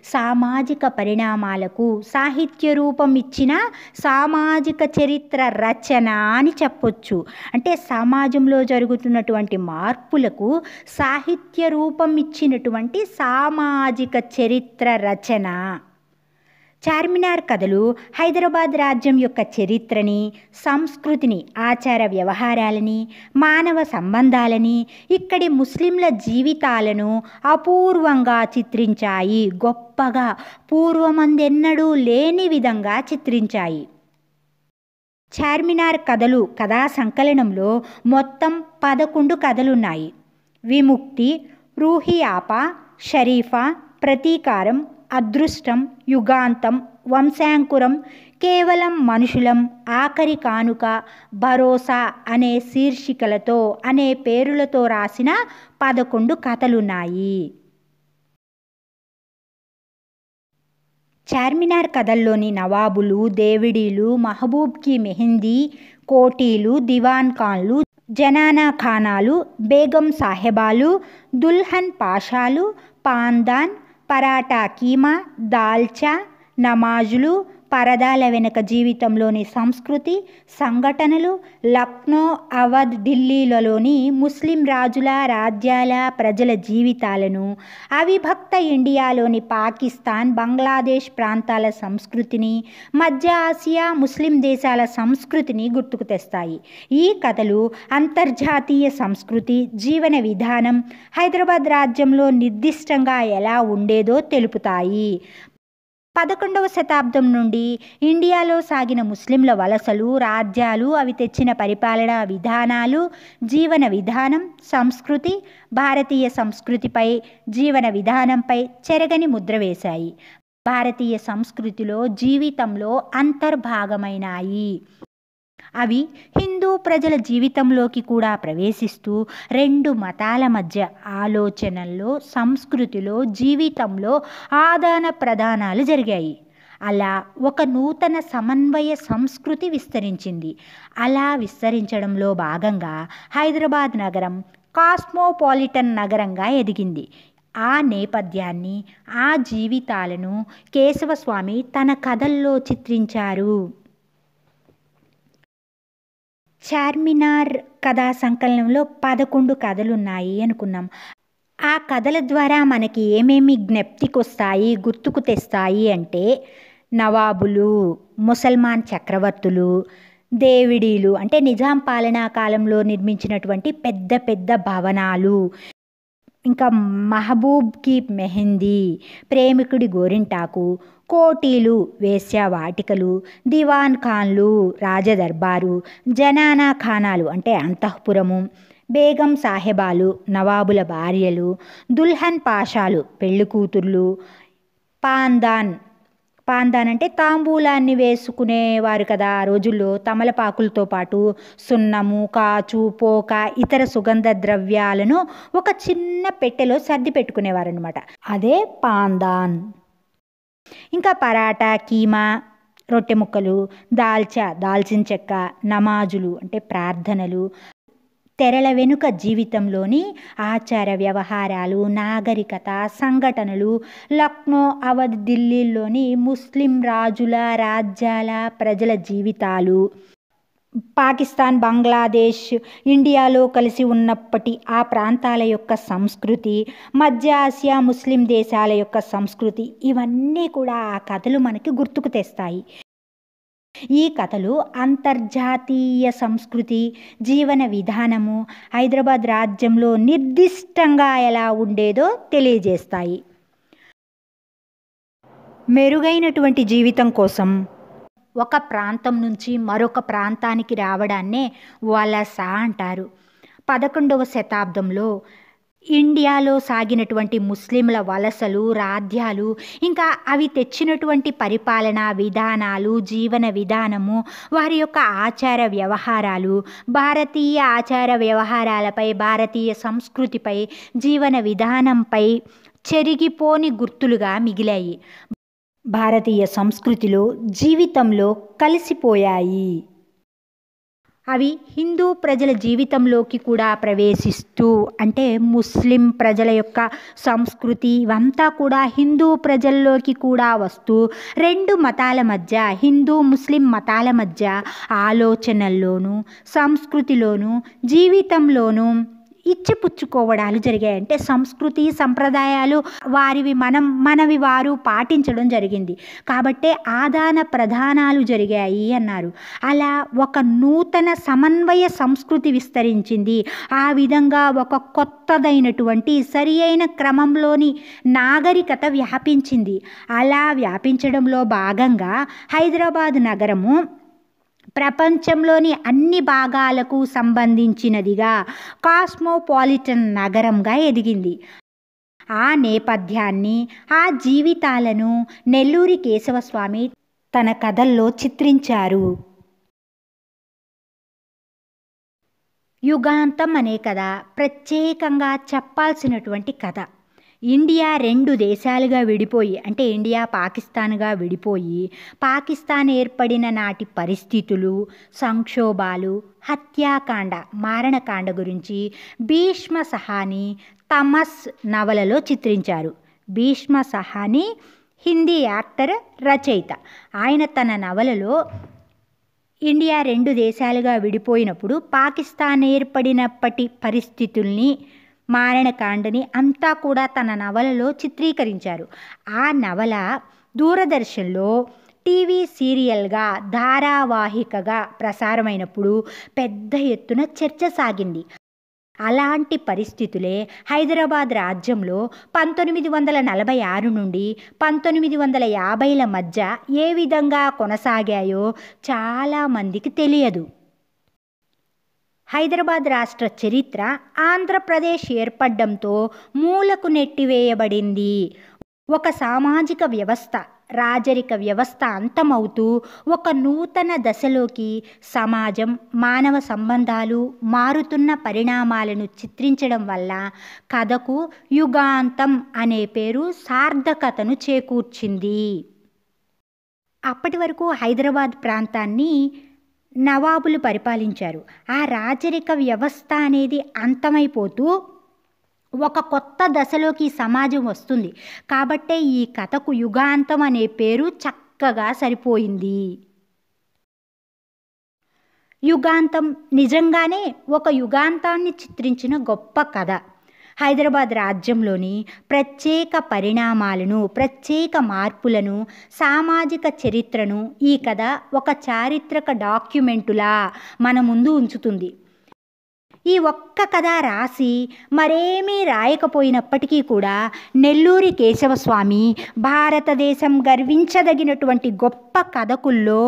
A: సామాజిక పరిణామాలకు సాహిత్య రూపం ఇచ్చిన సామాజిక చరిత్ర రచన అని చెప్పొచ్చు. అంటే సమాజంలో జరుగుతున్నటువంటి మార్పులకు సాహిత్య రూపం ఇచ్చినటువంటి సామాజిక చరిత్ర రచన. చార్మినార్ కథలు హైదరాబాద్ రాజ్యం యొక్క చరిత్రని, సంస్కృతిని, ఆచార వ్యవహారాలని, మానవ సంబంధాలని, ఇక్కడి ముస్లింల జీవితాలను అపూర్వంగా చిత్రించాయి. గొప్పగా పూర్వమందెన్నడూ లేని విధంగా చిత్రించాయి. చార్మినార్ కథలు కథా సంకలనంలో మొత్తం 11 కథలున్నాయి. విముక్తి, రూహి ఆపా, షరీఫా, ప్రతీకారం, అదృష్టం, యుగాంతం, వంశాంకురం, కేవలం మనుషులం, ఆఖరి కానుక, భరోసా అనే శీర్షికలతో అనే పేరులతో రాసిన 11 కథలున్నాయి. చార్మినార్ కథల్లోని నవాబులు, దేవిడీలు, మహబూబ్ కి మెహందీ, కోటీలు, దివాన్ ఖాన్లు, జనానా ఖానాలు, బేగం సాహెబాలు, దుల్హన్ పాషాలు, పాందాన్, పరాటా కీమా, దాల్చా, నమాజులు, పరదాల వెనుక జీవితంలోని సంస్కృతి, సంఘటనలు, లక్నో, అవధ్, ఢిల్లీలలోని ముస్లిం రాజుల, రాజ్యాల, ప్రజల జీవితాలను, అవిభక్త ఇండియాలోని పాకిస్తాన్, బంగ్లాదేశ్ ప్రాంతాల సంస్కృతిని, మధ్య ఆసియా, ముస్లిం దేశాల సంస్కృతిని గుర్తుకు తెస్తాయి. ఈ కథలు అంతర్జాతీయ సంస్కృతి, జీవన విధానం, హైదరాబాద్ రాజ్యంలో నిర్దిష్టంగా ఎలా ఉండేదో తెలుపుతాయి. 11వ శతాబ్దం నుండి ఇండియాలో సాగిన ముస్లింల వలసలు, రాజ్యాలు, అవి తెచ్చిన పరిపాలనా విధానాలు, జీవన విధానం, సంస్కృతి, భారతీయ సంస్కృతిపై, జీవన విధానంపై చెరగని ముద్ర వేశాయి. భారతీయ సంస్కృతిలో, జీవితంలో అంతర్భాగమైనాయి. అవి హిందూ ప్రజల జీవితంలోకి కూడా ప్రవేశిస్తూ 2 మతాల మధ్య ఆలోచనల్లో, సంస్కృతిలో, జీవితంలో ఆదాన ప్రదానాలు జరిగాయి. అలా ఒక నూతన సమన్వయ సంస్కృతి విస్తరించింది. అలా విస్తరించడంలో భాగంగా హైదరాబాద్ నగరం కాస్మోపాలిటన్ నగరంగా ఎదిగింది. ఆ నేపథ్యాన్ని, ఆ జీవితాలను కేశవస్వామి తన కథల్లో చిత్రించారు. చార్మినార్ కథా సంకలనంలో 11 కథలున్నాయి అనుకున్నాం. ఆ కథల ద్వారా మనకి ఏమేమి జ్ఞప్తికొస్తాయి, గుర్తుకు తెస్తాయి అంటే నవాబులు, ముసల్మాన్ చక్రవర్తులు, దేవిడీలు అంటే నిజాం పాలనా కాలంలో నిర్మించినటువంటి పెద్ద పెద్ద భవనాలు, ఇంకా మహబూబ్ కి మెహందీ, ప్రేమికుడి గోరింటాకు, కోటీలు, వేశ్యావాటికలు, దివాన్ ఖాన్లు, రాజదర్బారు, జనానా ఖానాలు అంటే అంతఃపురము, బేగం సాహెబాలు, నవాబుల భార్యలు, దుల్హన్ పాషాలు, పెళ్లి కూతుర్లు, పాందాన్ అంటే తాంబూలాన్ని వేసుకునేవారు కదా ఆ రోజుల్లో. తమలపాకులతో పాటు సున్నము, కాచు, పోక, ఇతర సుగంధ ద్రవ్యాలను ఒక చిన్న పెట్టెలో సర్ది పెట్టుకునేవారు అనమాట. అదే పాందాన్. ఇంకా పరాటా, కీమా, రొట్టె ముక్కలు, దాల్చిన చెక్క, నమాజులు అంటే ప్రార్థనలు, తెరల వెనుక జీవితంలోని ఆచార వ్యవహారాలు, నాగరికత, సంఘటనలు, లక్నో, అవధ్, ఢిల్లీలోని ముస్లిం రాజుల, రాజ్యాల, ప్రజల జీవితాలు, పాకిస్తాన్, బంగ్లాదేశ్, ఇండియాలో కలిసి ఉన్నప్పటి ఆ ప్రాంతాల యొక్క సంస్కృతి, మధ్య ఆసియా ముస్లిం దేశాల యొక్క సంస్కృతి, ఇవన్నీ కూడా ఆ కథలు మనకి గుర్తుకు తెస్తాయి. ఈ కథలు అంతర్జాతీయ సంస్కృతి, జీవన విధానము, హైదరాబాద్ రాజ్యంలో నిర్దిష్టంగా ఎలా ఉండేదో తెలియజేస్తాయి. మెరుగైనటువంటి జీవితం కోసం ఒక ప్రాంతం నుంచి మరొక ప్రాంతానికి రావడాన్నే వలస అంటారు. 11వ శతాబ్దంలో ఇండియాలో సాగినటువంటి ముస్లింల వలసలు, రాధ్యాలు, ఇంకా అవి తెచ్చినటువంటి పరిపాలనా విధానాలు, జీవన విధానము, వారి యొక్క ఆచార వ్యవహారాలు, భారతీయ ఆచార వ్యవహారాలపై, భారతీయ సంస్కృతిపై, జీవన విధానంపై చెరిగిపోని గుర్తులుగా మిగిలాయి. భారతీయ సంస్కృతిలో, జీవితంలో కలిసిపోయాయి. అవి హిందూ ప్రజల జీవితంలోకి కూడా ప్రవేశిస్తూ, అంటే ముస్లిం ప్రజల యొక్క సంస్కృతి ఇవంతా కూడా హిందూ ప్రజల్లోకి కూడా వస్తూ, రెండు మతాల మధ్య, హిందూ ముస్లిం మతాల మధ్య ఆలోచనల్లోనూ, సంస్కృతిలోనూ, జీవితంలోనూ ఇచ్చిపుచ్చుకోవడాలు జరిగాయి. అంటే సంస్కృతి సంప్రదాయాలు వారివి మనవి వారు పాటించడం జరిగింది. కాబట్టే ఆదాన ప్రదానాలు జరిగాయి అన్నారు. అలా ఒక నూతన సమన్వయ సంస్కృతి విస్తరించింది. ఆ విధంగా ఒక కొత్తదైనటువంటి సరి అయిన క్రమంలోని నాగరికత వ్యాపించింది. అలా వ్యాపించడంలో భాగంగా హైదరాబాద్ నగరము ప్రపంచంలోని అన్ని భాగాలకు సంబంధించినదిగా కాస్మోపాలిటన్ నగరంగా ఎదిగింది. ఆ నేపథ్యాన్ని, ఆ జీవితాలను నెల్లూరి కేశవస్వామి తన కథల్లో చిత్రించారు. యుగాంతం అనే కథ ప్రత్యేకంగా చెప్పాల్సినటువంటి కథ. ఇండియా రెండు దేశాలుగా విడిపోయి, అంటే ఇండియా పాకిస్తాన్గా విడిపోయి, పాకిస్తాన్ ఏర్పడిన నాటి పరిస్థితులు, సంక్షోభాలు, హత్యాకాండ, మారణకాండ గురించి భీష్మ సహాని తమస్ నవలలో చిత్రించారు. భీష్మ సహాని హిందీ యాక్టర్, రచయిత. ఆయన తన నవలలో ఇండియా రెండు దేశాలుగా విడిపోయినప్పుడు పాకిస్తాన్ ఏర్పడినప్పటి పరిస్థితుల్ని, మారణకాండని అంతా కూడా తన నవలలో చిత్రీకరించారు. ఆ నవల దూరదర్శన్లో టీవీ సీరియల్గా, ధారావాహికగా ప్రసారమైనప్పుడు పెద్ద ఎత్తున చర్చ సాగింది. అలాంటి పరిస్థితులే హైదరాబాద్ రాజ్యంలో 1946 నుండి 1950ల మధ్య ఏ విధంగా కొనసాగాయో చాలామందికి తెలియదు. హైదరాబాద్ రాష్ట్ర చరిత్ర ఆంధ్రప్రదేశ్ ఏర్పడడంతో మూలకు నెట్టివేయబడింది. ఒక సామాజిక వ్యవస్థ, రాజరిక వ్యవస్థ అంతమవుతూ ఒక నూతన దశలోకి సమాజం, మానవ సంబంధాలు మారుతున్న పరిణామాలను చిత్రించడం వల్ల కథకు యుగాంతం అనే పేరు సార్థకతను చేకూర్చింది. అప్పటి వరకు హైదరాబాద్ ప్రాంతాన్ని నవాబులు పరిపాలించారు. ఆ రాజరిక వ్యవస్థ అనేది అంతమైపోతూ ఒక కొత్త దశలోకి సమాజం వస్తుంది. కాబట్టే ఈ కథకు యుగాంతం అనే పేరు చక్కగా సరిపోయింది. యుగాంతం నిజంగానే ఒక యుగాంతాన్ని చిత్రించిన గొప్ప కథ. హైదరాబాద్ రాజ్యంలోని ప్రత్యేక పరిణామాలను, ప్రత్యేక మార్పులను, సామాజిక చరిత్రను ఈ కథ ఒక చారిత్రక డాక్యుమెంటులా మన ముందు ఉంచుతుంది. ఈ ఒక్క కథ రాసి మరేమీ రాయకపోయినప్పటికీ కూడా నెల్లూరి కేశవస్వామి భారతదేశం గర్వించదగినటువంటి గొప్ప కథకుల్లో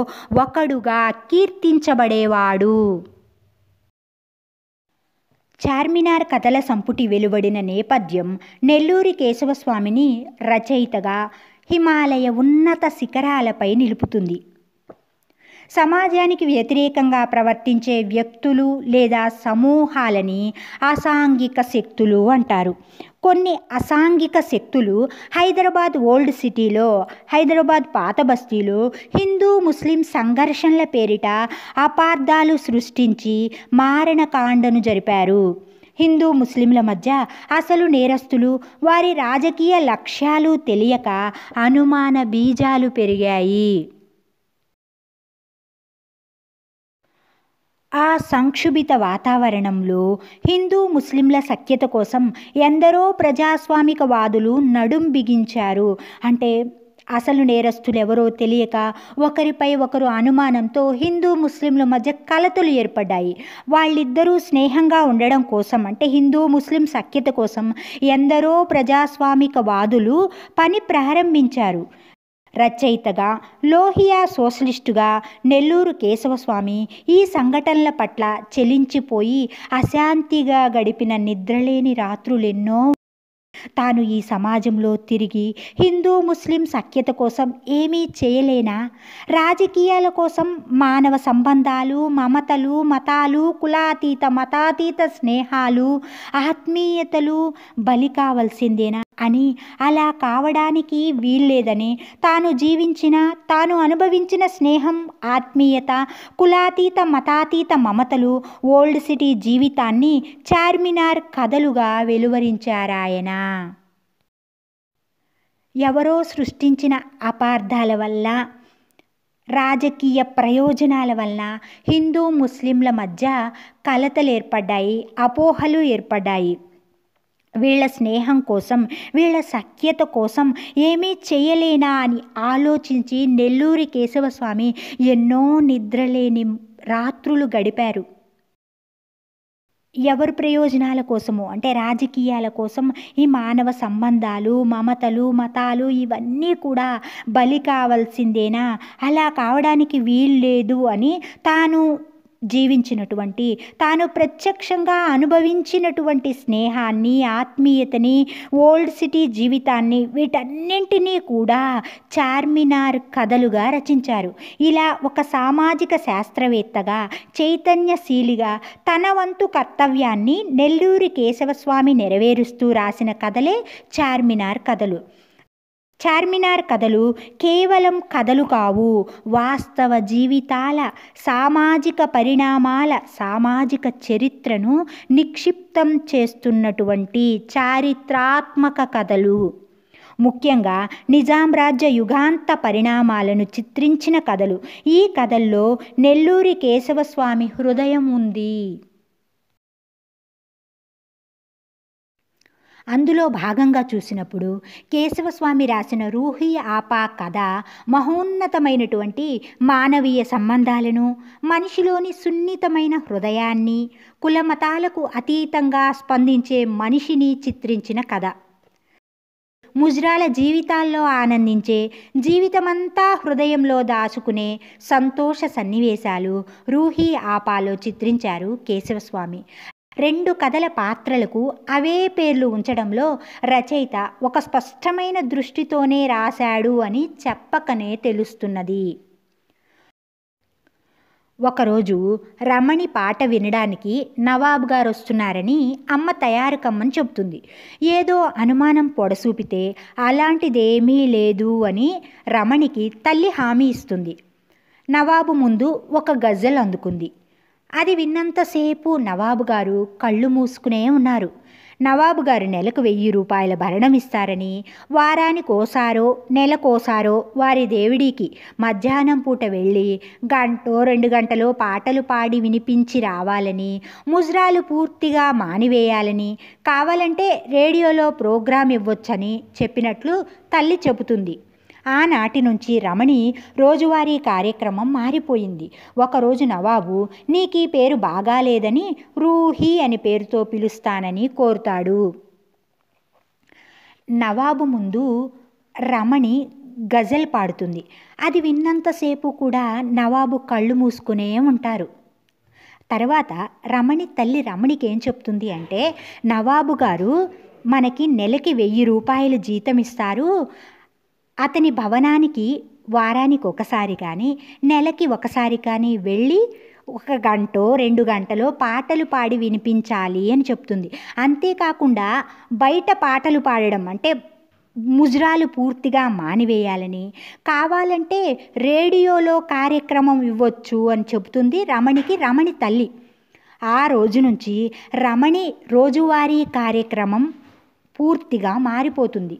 A: ఒకడుగా కీర్తించబడేవాడు. చార్మినార్ కథల సంపుటి వెలువడిన నేపథ్యం నెల్లూరి కేశవస్వామిని రచయితగా హిమాలయ ఉన్నత శిఖరాలపై నిలుపుతుంది. సమాజానికి వ్యతిరేకంగా ప్రవర్తించే వ్యక్తులు లేదా సమూహాలని అసాంఘిక శక్తులు అంటారు. కొన్ని అసాంఘిక శక్తులు హైదరాబాద్ ఓల్డ్ సిటీలో, హైదరాబాద్ పాత బస్తీలో హిందూ ముస్లిం సంఘర్షణల పేరిట అపార్థాలు సృష్టించి మారణకాండను జరిపారు. హిందూ ముస్లింల మధ్య అసలు నేరస్తులు, వారి రాజకీయ లక్ష్యాలు తెలియక అనుమాన బీజాలు పెరిగాయి. ఆ సంక్షుభిత వాతావరణంలో హిందూ ముస్లింల సఖ్యత కోసం ఎందరో ప్రజాస్వామికవాదులు నడుం బిగించారు. అంటే అసలు నేరస్తులు ఎవరో తెలియక ఒకరిపై ఒకరు అనుమానంతో హిందూ ముస్లింల మధ్య కలతలు ఏర్పడ్డాయి. వాళ్ళిద్దరూ స్నేహంగా ఉండడం కోసం, అంటే హిందూ ముస్లిం సఖ్యత కోసం ఎందరో ప్రజాస్వామికవాదులు పని ప్రారంభించారు. రచయితగా, లోహియా సోషలిస్టుగా నెల్లూరు కేశవస్వామి ఈ సంఘటనల పట్ల చెలించిపోయి అశాంతిగా గడిపిన నిద్రలేని రాత్రులెన్నో. తాను ఈ సమాజంలో తిరిగి హిందూ ముస్లిం సఖ్యత కోసం ఏమీ చేయలేనా? రాజకీయాల కోసం మానవ సంబంధాలు, మమతలు, మతాలు, కులాతీత మతాతీత స్నేహాలు, ఆత్మీయతలు బలి కావలసిందేనా అని, అలా కావడానికి వీల్లేదని, తాను జీవించిన, తాను అనుభవించిన స్నేహం, ఆత్మీయత, కులాతీత మతాతీత మమతలు, ఓల్డ్ సిటీ జీవితాన్ని చార్మినార్ కథలుగా వెలువరించారాయన. ఎవరో సృష్టించిన అపార్థాల వల్ల, రాజకీయ ప్రయోజనాల వల్ల హిందూ ముస్లింల మధ్య కలతలు ఏర్పడ్డాయి, అపోహలు ఏర్పడ్డాయి. వీళ్ళ స్నేహం కోసం, వీళ్ళ సఖ్యత కోసం ఏమీ చేయలేనా అని ఆలోచించి నెల్లూరి కేశవస్వామి ఎన్నో నిద్రలేని రాత్రులు గడిపారు. ఎవరి ప్రయోజనాల కోసము అంటే రాజకీయాల కోసం ఈ మానవ సంబంధాలు, మమతలు, మతాలు ఇవన్నీ కూడా బలి కావాల్సిందేనా? అలా కావడానికి వీల్లేదు అని తాను జీవించినటువంటి, తాను ప్రత్యక్షంగా అనుభవించినటువంటి స్నేహాన్ని, ఆత్మీయతని, ఓల్డ్ సిటీ జీవితాన్ని, వీటన్నింటినీ కూడా చార్మినార్ కథలుగా రచించారు. ఇలా ఒక సామాజిక శాస్త్రవేత్తగా, చైతన్యశీలిగా తన వంతు కర్తవ్యాన్ని నెల్లూరి కేశవస్వామి నెరవేరుస్తూ రాసిన కథలే చార్మినార్ కథలు. చార్మినార్ కథలు కేవలం కథలు కావు, వాస్తవ జీవితాల, సామాజిక పరిణామాల, సామాజిక చరిత్రను నిక్షిప్తం చేస్తున్నటువంటి చారిత్రాత్మక కథలు. ముఖ్యంగా నిజాం రాజ్య యుగాంత పరిణామాలను చిత్రించిన కథలు. ఈ కథల్లో నెల్లూరి కేశవస్వామి హృదయం ఉంది. అందులో భాగంగా చూసినప్పుడు కేశవస్వామి రాసిన రూహీ ఆపా కథ మహోన్నతమైనటువంటి మానవీయ సంబంధాలను, మనిషిలోని సున్నితమైన హృదయాన్ని, కులమతాలకు అతీతంగా స్పందించే మనిషిని చిత్రించిన కథ. ముజ్రాల జీవితాల్లో ఆనందించే, జీవితమంతా హృదయంలో దాచుకునే సంతోష సన్నివేశాలు రూహీ ఆపాలో చిత్రించారు కేశవస్వామి. రెండు కథల పాత్రలకు అవే పేర్లు ఉంచడంలో రచయిత ఒక స్పష్టమైన దృష్టితోనే రాశాడు అని చెప్పకనే తెలుస్తున్నది. ఒకరోజు రమణి పాట వినడానికి నవాబు గారు వస్తున్నారని అమ్మ తయారు కమ్మని చెబుతుంది. ఏదో అనుమానం పొడసూపితే అలాంటిదేమీ లేదు అని రమణికి తల్లి హామీ ఇస్తుంది. నవాబు ముందు ఒక గజల్ అందుకుంది. అది విన్నంతసేపు నవాబు గారు కళ్ళు మూసుకునే ఉన్నారు. నవాబు గారు నెలకు 1000 రూపాయల భరణం ఇస్తారని, వారానికోసారో నెలకోసారో వారి దేవుడికి మధ్యాహ్నం పూట వెళ్ళి 1-2 గంటలో పాటలు పాడి వినిపించి రావాలని, ముజ్రాలు పూర్తిగా మానివేయాలని, కావాలంటే రేడియోలో ప్రోగ్రాం ఇవ్వొచ్చని చెప్పినట్లు తల్లి చెబుతుంది. ఆనాటి నుంచి రమణి రోజువారీ కార్యక్రమం మారిపోయింది. ఒకరోజు నవాబు నీకీ పేరు బాగాలేదని రూహీ అని పేరుతో పిలుస్తానని కోరుతాడు. నవాబు ముందు రమణి గజల్ పాడుతుంది. అది విన్నంతసేపు కూడా నవాబు కళ్ళు మూసుకునే ఉంటారు. తర్వాత రమణి తల్లి రమణికి ఏం చెప్తుంది అంటే, నవాబు గారు మనకి నెలకి 1000 రూపాయలు జీతం ఇస్తారు, అతని భవనానికి వారానికి ఒకసారి కానీ నెలకి ఒకసారి కానీ వెళ్ళి 1-2 గంటలో పాటలు పాడి వినిపించాలి అని చెప్తుంది. అంతేకాకుండా బయట పాటలు పాడడం అంటే ముజ్రాలు పూర్తిగా మానివేయాలని, కావాలంటే రేడియోలో కార్యక్రమం ఇవ్వచ్చు అని చెబుతుంది రమణి తల్లి. ఆ రోజు నుంచి రమణి రోజువారీ కార్యక్రమం పూర్తిగా మారిపోతుంది.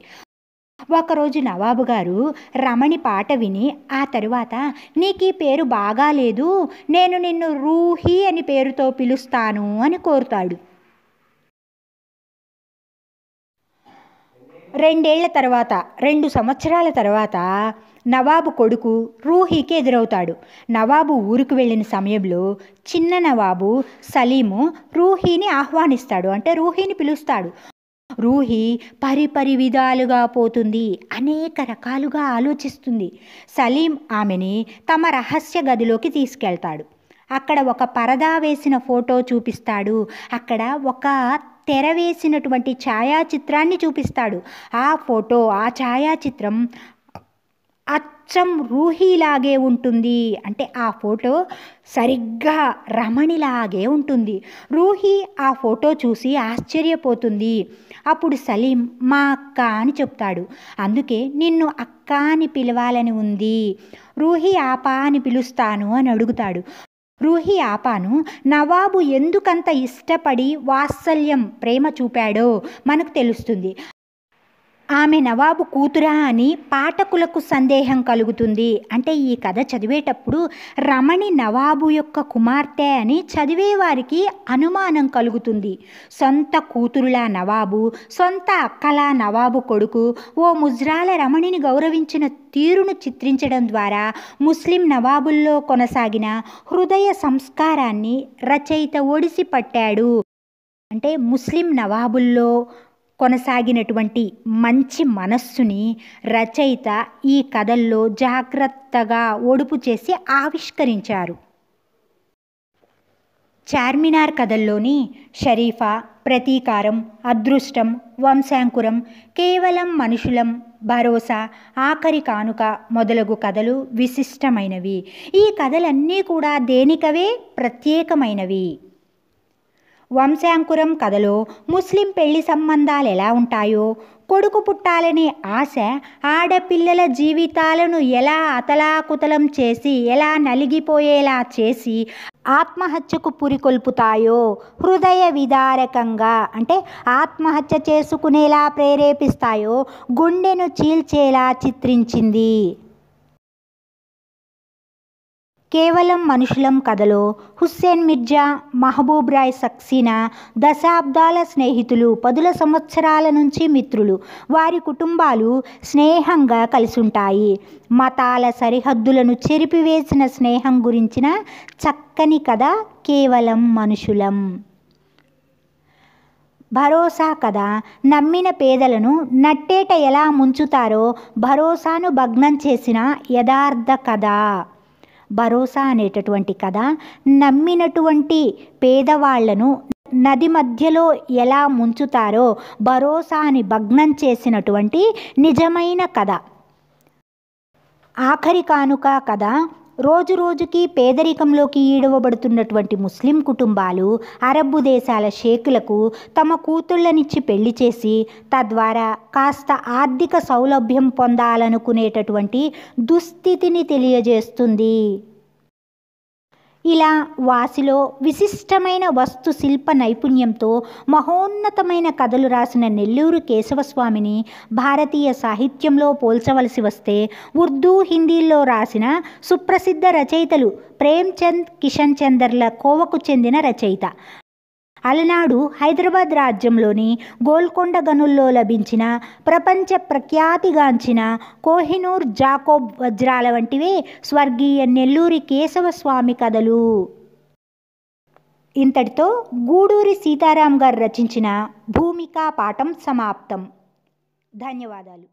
A: ఒకరోజు నవాబు గారు రమణి పాట విని ఆ తరువాత నీకీ పేరు బాగాలేదు, నేను నిన్ను రూహీ అని పేరుతో పిలుస్తాను అని కోరుతాడు. 2 సంవత్సరాల తర్వాత నవాబు కొడుకు రూహీకి ఎదురవుతాడు. నవాబు ఊరికి వెళ్ళిన సమయంలో చిన్న నవాబు సలీము రూహీని ఆహ్వానిస్తాడు, అంటే రూహీని పిలుస్తాడు. రూహి పరిపరి విధాలుగా పోతుంది, అనేక రకాలుగా ఆలోచిస్తుంది. సలీం ఆమెని తమ రహస్య గదిలోకి తీసుకెళ్తాడు. అక్కడ ఒక పరదా వేసిన ఫోటో చూపిస్తాడు. అక్కడ ఒక తెర వేసినటువంటి ఛాయాచిత్రాన్ని చూపిస్తాడు. ఆ ఫోటో, ఆ ఛాయాచిత్రం అచ్చం రూహీలాగే ఉంటుంది. అంటే ఆ ఫోటో సరిగ్గా రమణిలాగే ఉంటుంది. రూహి ఆ ఫోటో చూసి ఆశ్చర్యపోతుంది. అప్పుడు సలీం మా అక్క అని చెప్తాడు. అందుకే నిన్ను అక్క అని పిలవాలని ఉంది. రూహి ఆపా అని పిలుస్తాను అని అడుగుతాడు. రూహి ఆపాను నవాబు ఎందుకంత ఇష్టపడి వాత్సల్యం, ప్రేమ చూపాడో మనకు తెలుస్తుంది. ఆమె నవాబు కూతురా అని పాఠకులకు సందేహం కలుగుతుంది. అంటే ఈ కథ చదివేటప్పుడు రమణి నవాబు యొక్క కుమార్తె అని చదివేవారికి అనుమానం కలుగుతుంది. సొంత కూతురులా నవాబు, సొంత అక్కలా నవాబు కొడుకు ఓ ముజ్రాల రమణిని గౌరవించిన తీరును చిత్రించడం ద్వారా ముస్లిం నవాబుల్లో కొనసాగిన హృదయ సంస్కారాన్ని రచయిత ఒడిసి పట్టాడు. అంటే ముస్లిం నవాబుల్లో కొనసాగినటువంటి మంచి మనస్సుని రచయిత ఈ కథల్లో జాగ్రత్తగా ఒడుపు చేసి ఆవిష్కరించారు. చార్మినార్ కథల్లోని షరీఫా, ప్రతీకారం, అదృష్టం, వంశాంకురం, కేవలం మనుషులం, భరోసా, ఆఖరి కానుక మొదలగు కథలు విశిష్టమైనవి. ఈ కథలన్నీ కూడా దేనికవే ప్రత్యేకమైనవి. వంశాంకురం కథలో ముస్లిం పెళ్లి సంబంధాలు ఎలా ఉంటాయో, కొడుకు పుట్టాలనే ఆశ ఆడపిల్లల జీవితాలను ఎలా అతలాకుతలం చేసి, ఎలా నలిగిపోయేలా చేసి ఆత్మహత్యకు పురికొల్పుతాయో, హృదయ విదారకంగా అంటే ఆత్మహత్య చేసుకునేలా ప్రేరేపిస్తాయో, గుండెను చీల్చేలా చిత్రించింది. కేవలం మనుషులం కథలో హుస్సేన్ మిర్జా, మహబూబ్ రాయ్ సక్సేనా దశాబ్దాల స్నేహితులు, 10 సంవత్సరాల నుంచి మిత్రులు. వారి కుటుంబాలు స్నేహంగా కలిసుంటాయి. మతాల సరిహద్దులను చెరిపివేసిన స్నేహం గురించిన చక్కని కథ కేవలం మనుషులం. భరోసా కథ నమ్మిన పేదలను నట్టేట ఎలా ముంచుతారో భరోసాను భగ్నం చేసిన యథార్థ కథ. భరోసా అనేటటువంటి కథ నమ్మినటువంటి పేదవాళ్లను నది మధ్యలో ఎలా ముంచుతారో భరోసాని భగ్నం చేసినటువంటి నిజమైన కథ. ఆఖరి కానుక కథ రోజు రోజుకి పేదరికంలోకి ఈడవబడుతున్నటువంటి ముస్లిం కుటుంబాలు అరబ్బు దేశాల షేకులకు తమ కూతుళ్ళనిచ్చి పెళ్లి చేసి తద్వారా కాస్త ఆర్థిక సౌలభ్యం పొందాలనుకునేటటువంటి దుస్థితిని తెలియజేస్తుంది. ఇలా వాసిలో విశిష్టమైన వస్తు శిల్ప నైపుణ్యంతో మహోన్నతమైన కథలు రాసిన నెల్లూరు కేశవస్వామిని భారతీయ సాహిత్యంలో పోల్చవలసి వస్తే ఉర్దూ, హిందీల్లో రాసిన సుప్రసిద్ధ రచయితలు ప్రేమ్చంద్, కిషన్ చందర్ల కోవకు చెందిన రచయిత. అలనాడు హైదరాబాద్ రాజ్యంలోని గోల్కొండ గనుల్లో లభించిన ప్రపంచ ప్రఖ్యాతిగాంచిన కోహినూర్, జాకోబ్ వజ్రాల వంటివే స్వర్గీయ నెల్లూరి కేశవస్వామి కథలు. ఇంతటితో గూడూరి సీతారాం గారు రచించిన భూమికా పాఠం సమాప్తం. ధన్యవాదాలు.